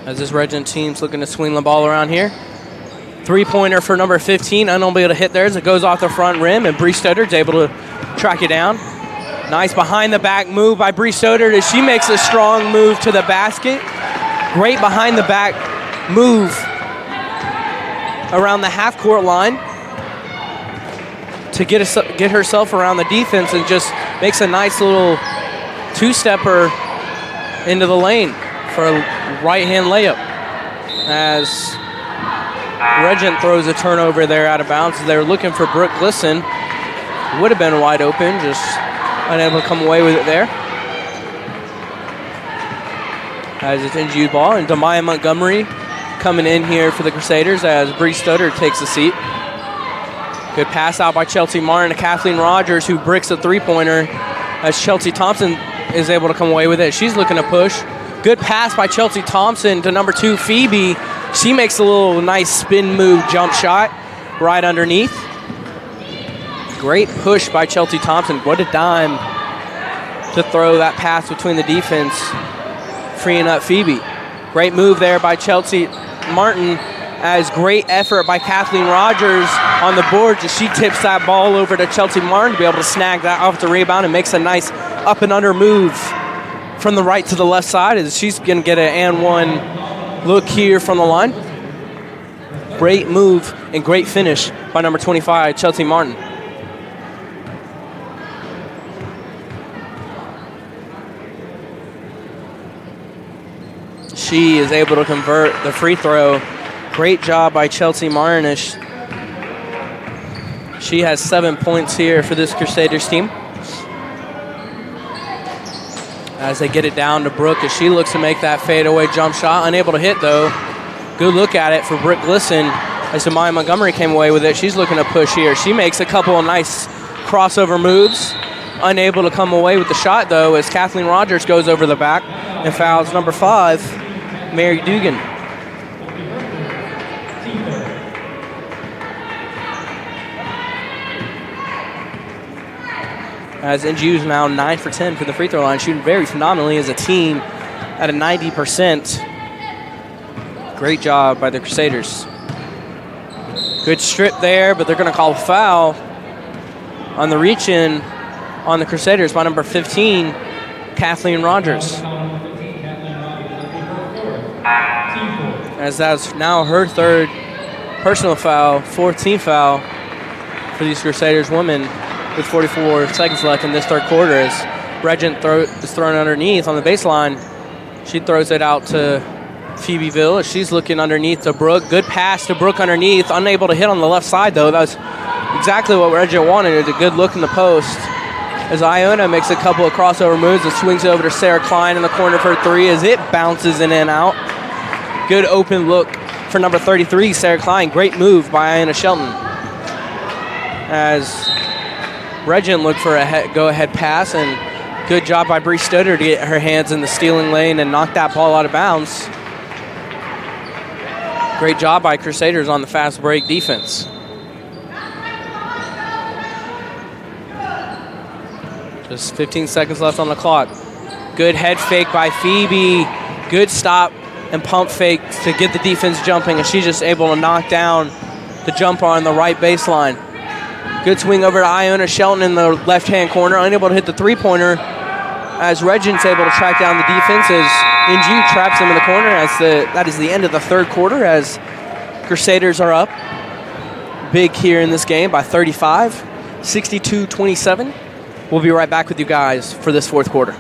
As this Regent team's looking to swing the ball around here. 3-pointer for number 15, unable to hit there as it goes off the front rim, and Bree Stoddard's able to track it down. Nice behind-the-back move by Bree Stoddard as she makes a strong move to the basket. Great behind-the-back move around the half-court line to get herself around the defense, and just makes a nice little 2-stepper into the lane for a right-hand layup. As Regent throws a turnover there out of bounds. They're looking for Brooke Glisson. Would have been wide open, just unable to come away with it there. As it's NGU ball, and Demaya Montgomery coming in here for the Crusaders as Bree Stoddard takes a seat. Good pass out by Chelsea Martin to Kathleen Rogers, who bricks a 3-pointer as Chelsea Thompson is able to come away with it. She's looking to push. Good pass by Chelsea Thompson to number 2, Phoebe. She makes a little nice spin move jump shot right underneath. Great push by Chelsea Thompson. What a dime to throw that pass between the defense, freeing up Phoebe. Great move there by Chelsea Martin, as great effort by Kathleen Rogers on the board as she tips that ball over to Chelsea Martin to be able to snag that off the rebound and makes a nice up and under move from the right to the left side as she's going to get an and one look here from the line. Great move and great finish by number 25, Chelsea Martin. She is able to convert the free throw. Great job by Chelsea Martin. She has 7 points here for this Crusaders team. As they get it down to Brooke as she looks to make that fadeaway jump shot. Unable to hit though. Good look at it for Brooke Glisson as Demaya Montgomery came away with it. She's looking to push here. She makes a couple of nice crossover moves. Unable to come away with the shot though as Kathleen Rogers goes over the back and fouls number 5, Mary Dugan. As NGU is now 9 for 10 for the free throw line, shooting very phenomenally as a team at a 90%. Great job by the Crusaders. Good strip there, but they're going to call a foul on the reach-in on the Crusaders by number 15, Kathleen Rogers. As that's now her 3rd personal foul, 4th team foul for these Crusaders women with 44 seconds left in this 3rd quarter as Regent is thrown underneath on the baseline. She throws it out to Phoebeville as she's looking underneath to Brooke. Good pass to Brooke underneath. Unable to hit on the left side, though. That was exactly what Regent wanted. It was a good look in the post. As Iona makes a couple of crossover moves and swings over to Sarah Klein in the corner for 3 as it bounces in and out. Good open look for number 33, Sarah Klein. Great move by Iona Shelton. As Regent looked for a go-ahead pass, and good job by Bree Stoddard to get her hands in the stealing lane and knock that ball out of bounds. Great job by Crusaders on the fast break defense. Just 15 seconds left on the clock. Good head fake by Phoebe. Good stop and pump fake to get the defense jumping, and she's just able to knock down the jumper on the right baseline. Good swing over to Iona Shelton in the left-hand corner, unable to hit the three-pointer as Regent's able to track down the defense as NGU traps them in the corner. That is the end of the third quarter as Crusaders are up big here in this game by 35, 62-27. We'll be right back with you guys for this fourth quarter.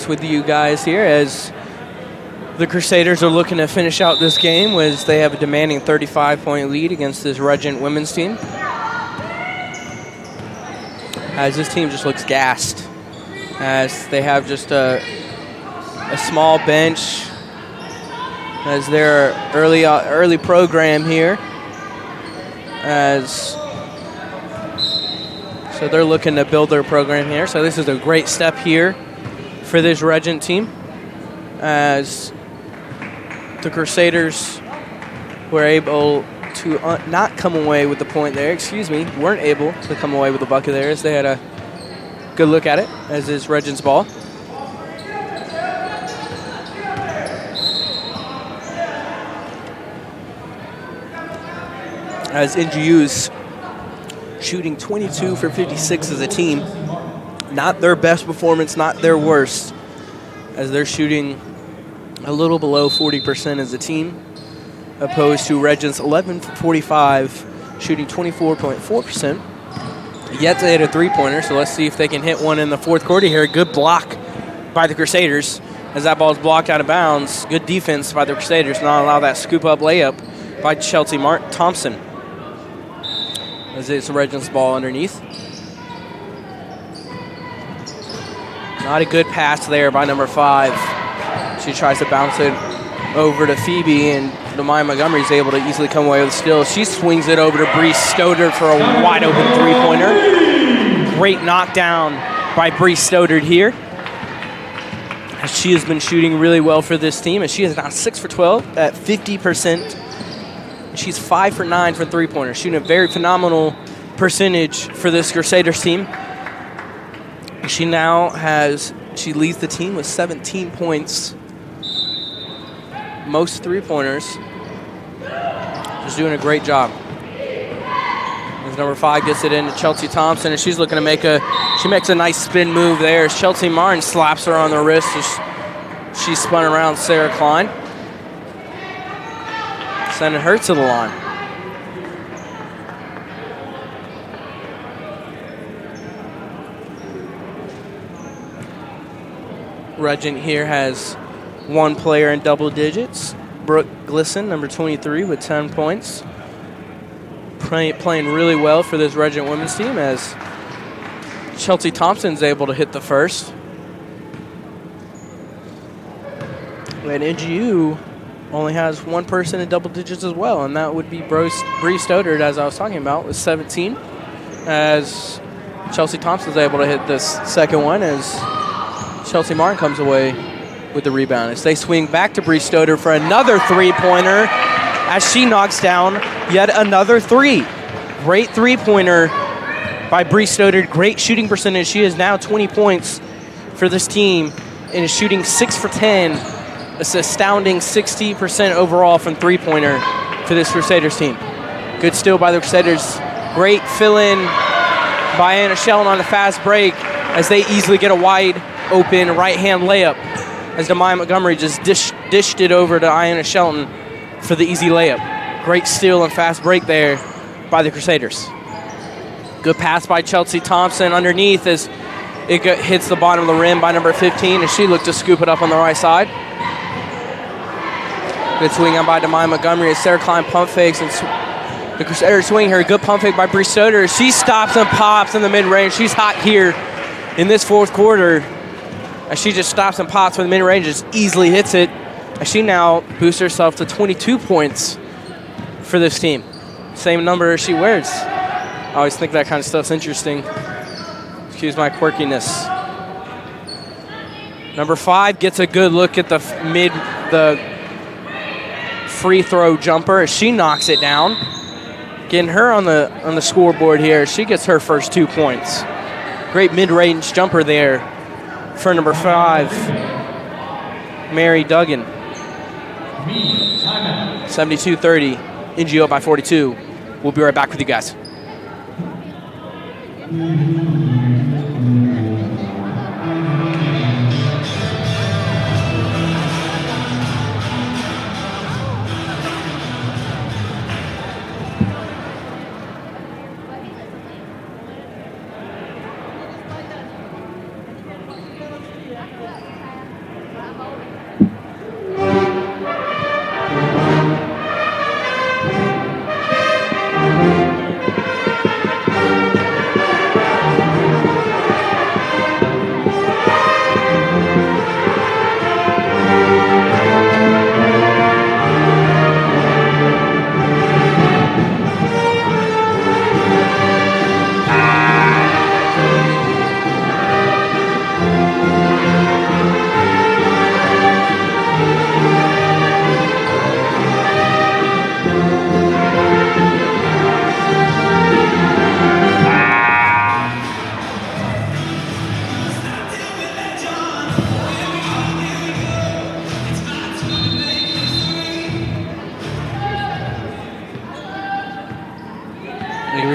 With you guys here as the Crusaders are looking to finish out this game as they have a demanding 35-point lead against this Regent women's team. As this team just looks gassed as they have just a small bench as their early program here so they're looking to build their program here. So this is a great step here for this Regent team as the Crusaders were able to not come away with the point there, weren't able to come away with the bucket there as they had a good look at it as is Regent's ball. As NGU's shooting 22 for 56 as a team. Not their best performance, not their worst, as they're shooting a little below 40% as a team, opposed to Regent's 11 for 45, shooting 24.4%. Yet they hit a three-pointer, so let's see if they can hit one in the fourth quarter here. Good block by the Crusaders as that ball is blocked out of bounds. Good defense by the Crusaders, not allow that scoop-up layup by Chelsea Thompson. As it's Regent's ball underneath. Not a good pass there by number 5. She tries to bounce it over to Phoebe, and Demai Montgomery is able to easily come away with the steal. She swings it over to Bree Stoddard for a wide-open three-pointer. Great knockdown by Bree Stoddard here. She has been shooting really well for this team, and she is now 6 for 12 at 50%. She's 5 for 9 for three-pointers, shooting a very phenomenal percentage for this Crusaders team. She leads the team with 17 points. Most three-pointers. She's doing a great job. As number 5 gets it into Chelsea Thompson, and she's looking to she makes a nice spin move there. As Chelsea Martin slaps her on the wrist as she spun around Sarah Klein. Sending her to the line. Regent here has one player in double digits. Brooke Glisson, number 23, with 10 points. Playing really well for this Regent women's team as Chelsea Thompson's able to hit the first. And NGU only has one person in double digits as well, and that would be Bree Stoddard, as I was talking about, with 17. As Chelsea Thompson's able to hit this second one as Chelsea Martin comes away with the rebound. As they swing back to Bree Stoddard for another three-pointer as she knocks down yet another three. Great three-pointer by Bree Stoddard. Great shooting percentage. She is now 20 points for this team and is shooting 6 for 10. It's an astounding 60% overall from three-pointer for this Crusaders team. Good steal by the Crusaders. Great fill-in by Anna Sheldon on the fast break as they easily get a wide open right-hand layup as Demai Montgomery just dished it over to Iona Shelton for the easy layup. Great steal and fast break there by the Crusaders. Good pass by Chelsea Thompson underneath as it hits the bottom of the rim by number 15, and she looked to scoop it up on the right side. Good swing on by Demai Montgomery as Sarah Klein pump fakes, and the Crusaders swing here. Good pump fake by Bree Stoddard. She stops and pops in the mid-range. She's hot here in this fourth quarter as she just stops and pops from the mid-range, just easily hits it. As she now boosts herself to 22 points for this team. Same number she wears. I always think that kind of stuff's interesting. Excuse my quirkiness. Number 5 gets a good look at the free throw jumper as she knocks it down. Getting her on the scoreboard here. She gets her first 2 points. Great mid-range jumper there for number 5, Mary Duggan. 72-30, NGO by 42. We'll be right back with you guys.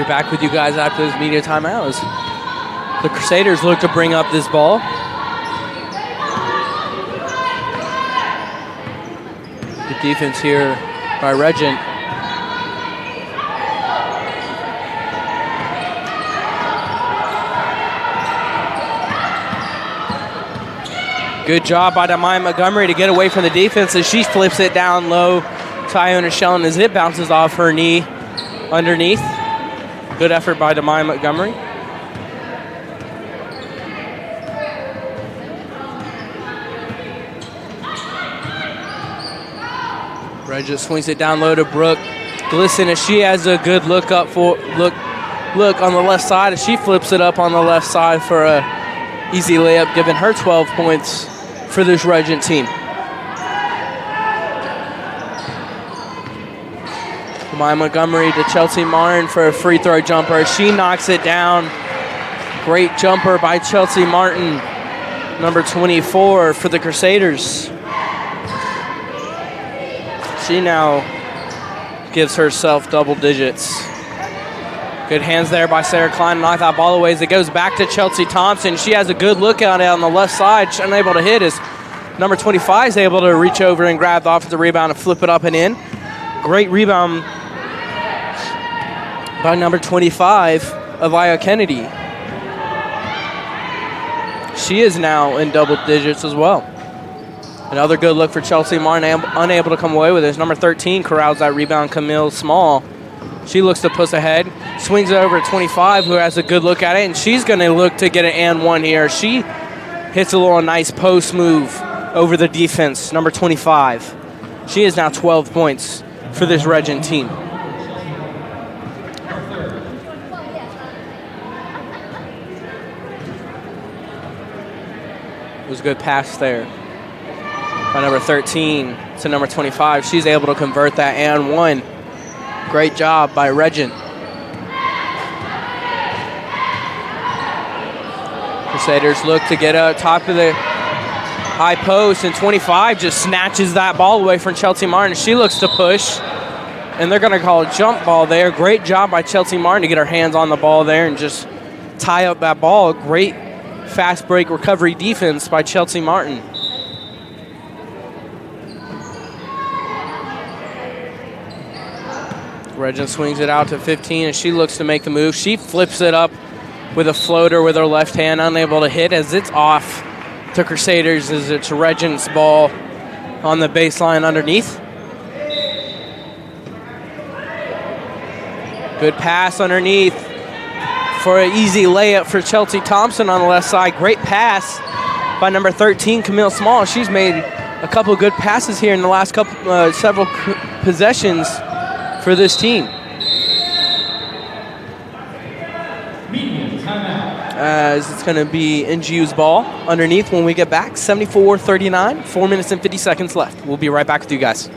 Back with you guys after this media timeout as the Crusaders look to bring up this ball. The defense here by Regent. Good job by Demai Montgomery to get away from the defense as she flips it down low to Iona Shelton as it bounces off her knee underneath. Good effort by Demai Montgomery. Regent swings it down low to Brooke Glisson as she has a good look on the left side as she flips it up on the left side for a easy layup, giving her 12 points for this Regent team. Demai Montgomery to Chelsea Martin for a free throw jumper. She knocks it down. Great jumper by Chelsea Martin, number 24 for the Crusaders. She now gives herself double digits. Good hands there by Sarah Klein. Knocked that ball away as it goes back to Chelsea Thompson. She has a good look at it on the left side. She's unable to hit as number 25 is able to reach over and grab the offensive rebound and flip it up and in. Great rebound by number 25, Avaya Kennedy. She is now in double digits as well. Another good look for Chelsea Martin, unable to come away with it. Number 13 corrals that rebound, Camille Small. She looks to push ahead, swings it over to 25, who has a good look at it, and she's going to look to get an and one here. She hits a little nice post move over the defense, number 25. She is now 12 points for this Regent team. It was a good pass there by number 13 to number 25. She's able to convert that and one. Great job by Regent. Crusaders look to get up top of the high post, and 25 just snatches that ball away from Chelsea Martin. She looks to push, and they're going to call a jump ball there. Great job by Chelsea Martin to get her hands on the ball there and just tie up that ball. Great fast break recovery defense by Chelsea Martin. Regent swings it out to 15, and she looks to make the move. She flips it up with a floater with her left hand, unable to hit as it's off to Crusaders as it's Regent's ball on the baseline underneath. Good pass underneath for an easy layup for Chelsea Thompson on the left side. Great pass by number 13, Camille Small. She's made a couple good passes here in the last several possessions for this team. As it's going to be NGU's ball underneath when we get back. 74-39, 4 minutes and 50 seconds left. We'll be right back with you guys.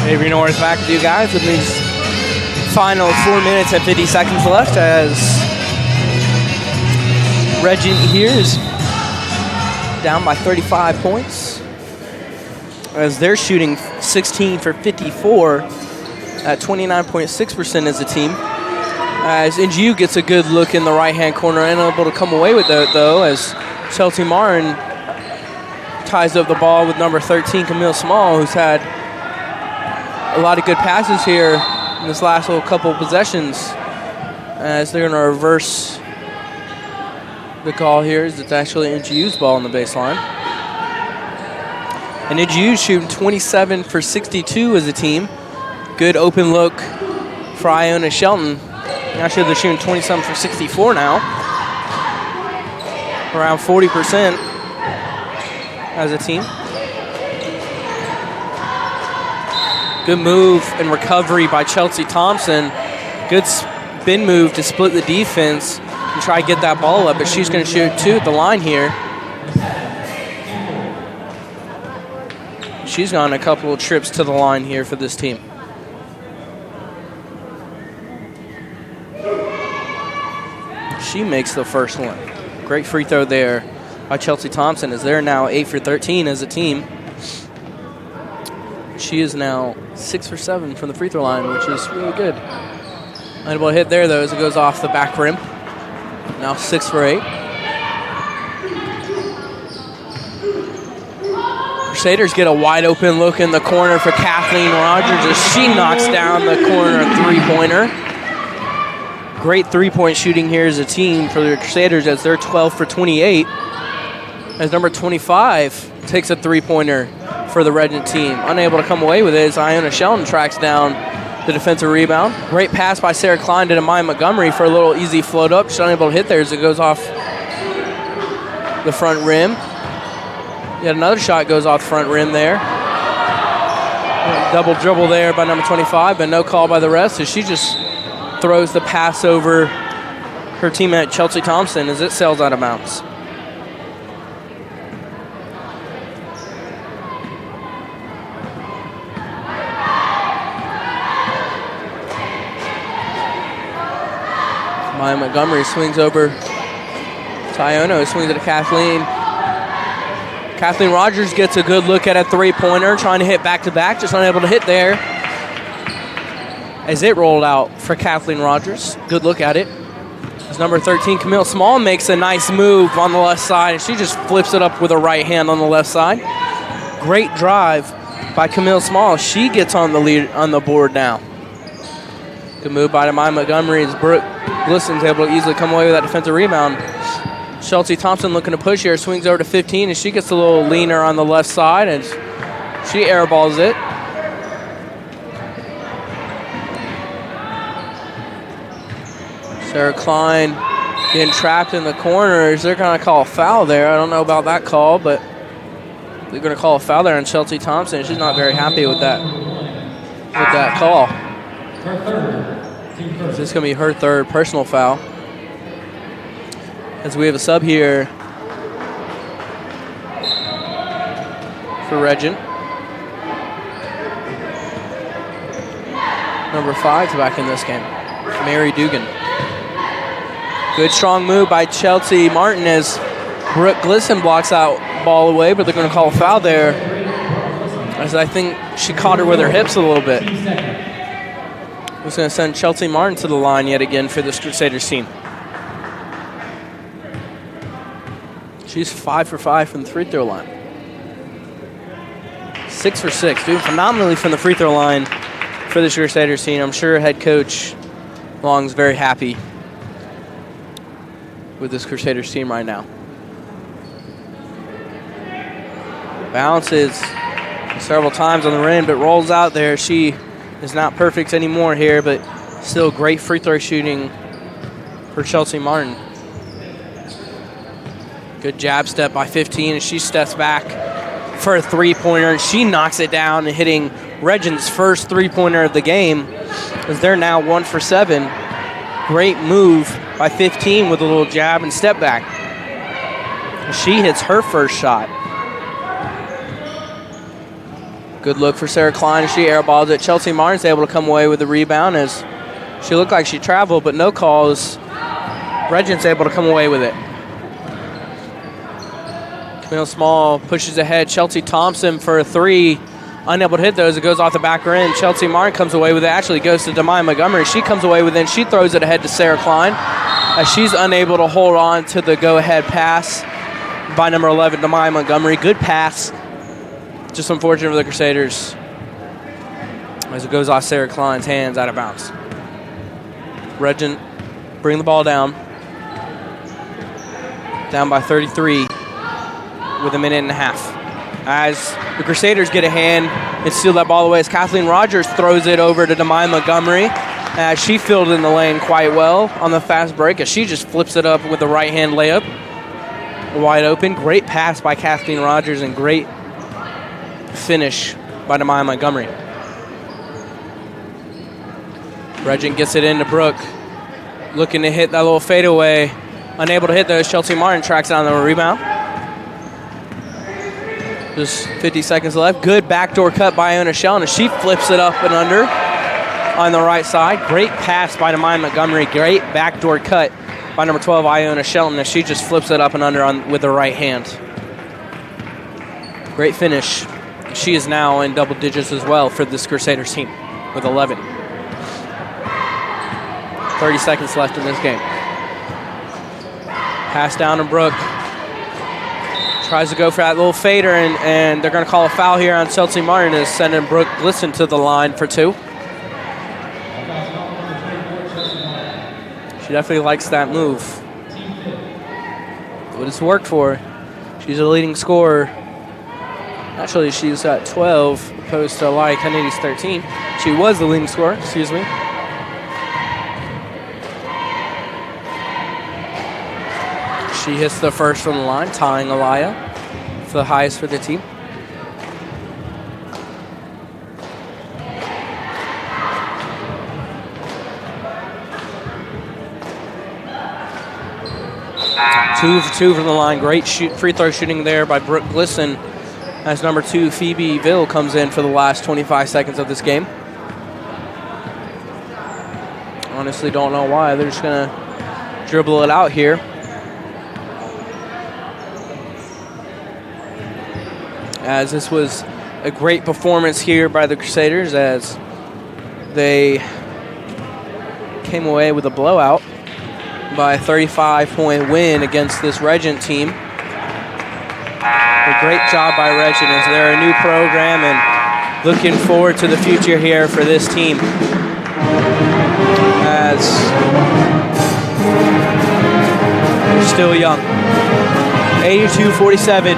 Avery Norris back with you guys with these final 4 minutes and 50 seconds left as Regent here is down by 35 points as they're shooting 16 for 54 at 29.6% as a team. As NGU gets a good look in the right-hand corner and able to come away with it, though, as Chelsea Martin ties up the ball with number 13, Camille Small, who's had a lot of good passes here in this last little couple of possessions. As they're going to reverse the call here, as it's actually NGU's ball on the baseline. And NGU shooting 27 for 62 as a team. Good open look for Iona Shelton. Actually, they're shooting 27 for 64 now. Around 40% as a team. Good move and recovery by Chelsea Thompson. Good spin move to split the defense and try to get that ball up, but she's going to shoot two at the line here. She's gone a couple of trips to the line here for this team. She makes the first one. Great free throw there by Chelsea Thompson as they're now 8 for 13 as a team. She is now 6 for 7 from the free throw line, which is really good. Unable hit there, though, as it goes off the back rim. Now 6 for 8. Crusaders get a wide open look in the corner for Kathleen Rogers as she knocks down the corner three-pointer. Great three-point shooting here as a team for the Crusaders as they're 12 for 28. As number 25 takes a three-pointer for the Regent team. Unable to come away with it as Iona Shelton tracks down the defensive rebound. Great pass by Sarah Klein to Demai Montgomery for a little easy float up. She's unable to hit there as it goes off the front rim. Yet another shot goes off the front rim there. Double dribble there by number 25, but no call by the rest as she just throws the pass over her teammate Chelsea Thompson as it sails out of bounds. Maya Montgomery swings over to Iona, swings it to Kathleen. Kathleen Rogers gets a good look at a three-pointer, trying to hit back-to-back, just unable to hit there. As it rolled out for Kathleen Rogers. Good look at it. As number 13, Camille Small, makes a nice move on the left side, and she just flips it up with her right hand on the left side. Great drive by Camille Small. She gets on the lead on the board now. Good move by Demai Montgomery as Brooke Gliston's able to easily come away with that defensive rebound. Chelsea Thompson looking to push here, swings over to 15, and she gets a little leaner on the left side, and she airballs it. Sarah Klein getting trapped in the corners. They're going to call a foul there. I don't know about that call, but they're going to call a foul there on Chelsea Thompson. She's not very happy with that call. This is going to be her third personal foul. As we have a sub here for Regent. Number 5's back in this game, Mary Dugan. Good strong move by Chelsea Martin as Brooke Gliston blocks out ball away, but they're going to call a foul there as I think she caught her with her hips a little bit. Who's going to send Chelsea Martin to the line yet again for this Crusaders team. She's 5 for 5 from the free throw line. 6 for 6, doing phenomenally from the free throw line for this Crusaders team. I'm sure head coach Long's very happy with this Crusaders team right now. Bounces several times on the rim, but rolls out there. She is not perfect anymore here, but still great free throw shooting for Chelsea Martin. Good jab step by 15 as she steps back for a three-pointer, and she knocks it down and hitting Regent's first three-pointer of the game as they're now 1 for 7. Great move by 15 with a little jab and step back. She hits her first shot. Good look for Sarah Klein as she airballs it. Chelsea Martin's able to come away with the rebound as she looked like she traveled, but no calls. Regent's able to come away with it. Camille Small pushes ahead. Chelsea Thompson for a three. Unable to hit those. It goes off the back rim. Chelsea Martin comes away with it. Actually goes to Demai Montgomery. She comes away with it, and she throws it ahead to Sarah Klein as she's unable to hold on to the go-ahead pass by number 11, Demai Montgomery. Good pass. Just unfortunate for the Crusaders as it goes off Sarah Klein's hands out of bounds. Regent bring the ball down. Down by 33 with a minute and a half. As the Crusaders get a hand and steal that ball away as Kathleen Rogers throws it over to Demai Montgomery. As she filled in the lane quite well on the fast break as she just flips it up with the right-hand layup. Wide open. Great pass by Kathleen Rogers and great finish by Demai Montgomery. Regent gets it into Brooke. Looking to hit that little fadeaway. Unable to hit those. Chelsea Martin tracks down the rebound. Just 50 seconds left. Good backdoor cut by Iona Shelton as she flips it up and under on the right side. Great pass by Demai Montgomery. Great backdoor cut by number 12, Iona Shelton, as she just flips it up and under with the right hand. Great finish. She is now in double digits as well for this Crusaders team with 11. 30 seconds left in this game. Pass down to Brooke. Tries to go for that little fader, and they're going to call a foul here on Chelsea Martin, is sending Brooke Gliston to the line for two. She definitely likes that move. What it's worked for. She's a leading scorer Actually, she's got 12 opposed to Alaya Kennedy's 13. She was the leading scorer, excuse me. She hits the first from the line, tying Alaya for the highest for the team. Two for two from the line. Great free throw shooting there by Brooke Glisson as number 2 Phoebe Ville comes in for the last 25 seconds of this game. Honestly, don't know why. They're just going to dribble it out here. As this was a great performance here by the Crusaders as they came away with a blowout by a 35-point win against this Regent team. A great job by Regent as they're a new program and looking forward to the future here for this team. As they're still young. 82-47.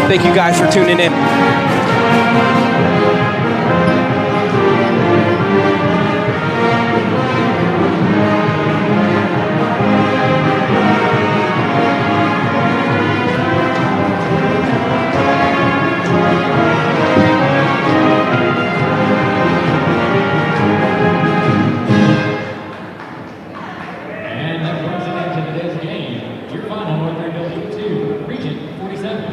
Thank you guys for tuning in. And that brings an end to today's game. Your final North Greenville 2, Regent 47.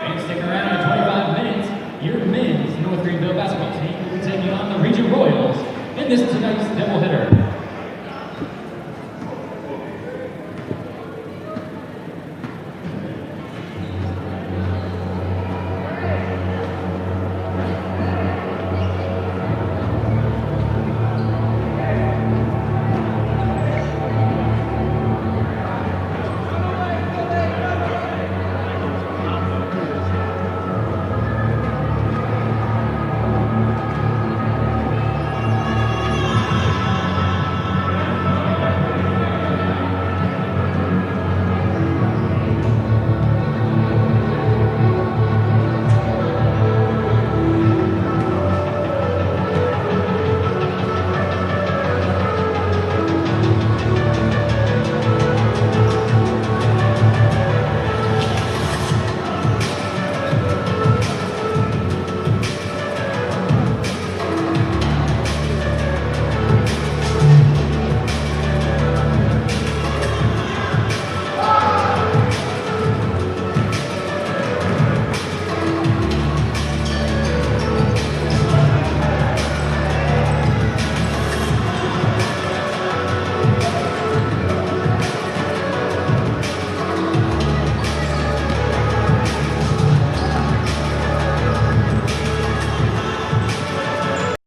And stick around in 25 minutes. Your men's North Greenville basketball team will be taking on the Regent Royals in this tonight's doubleheader.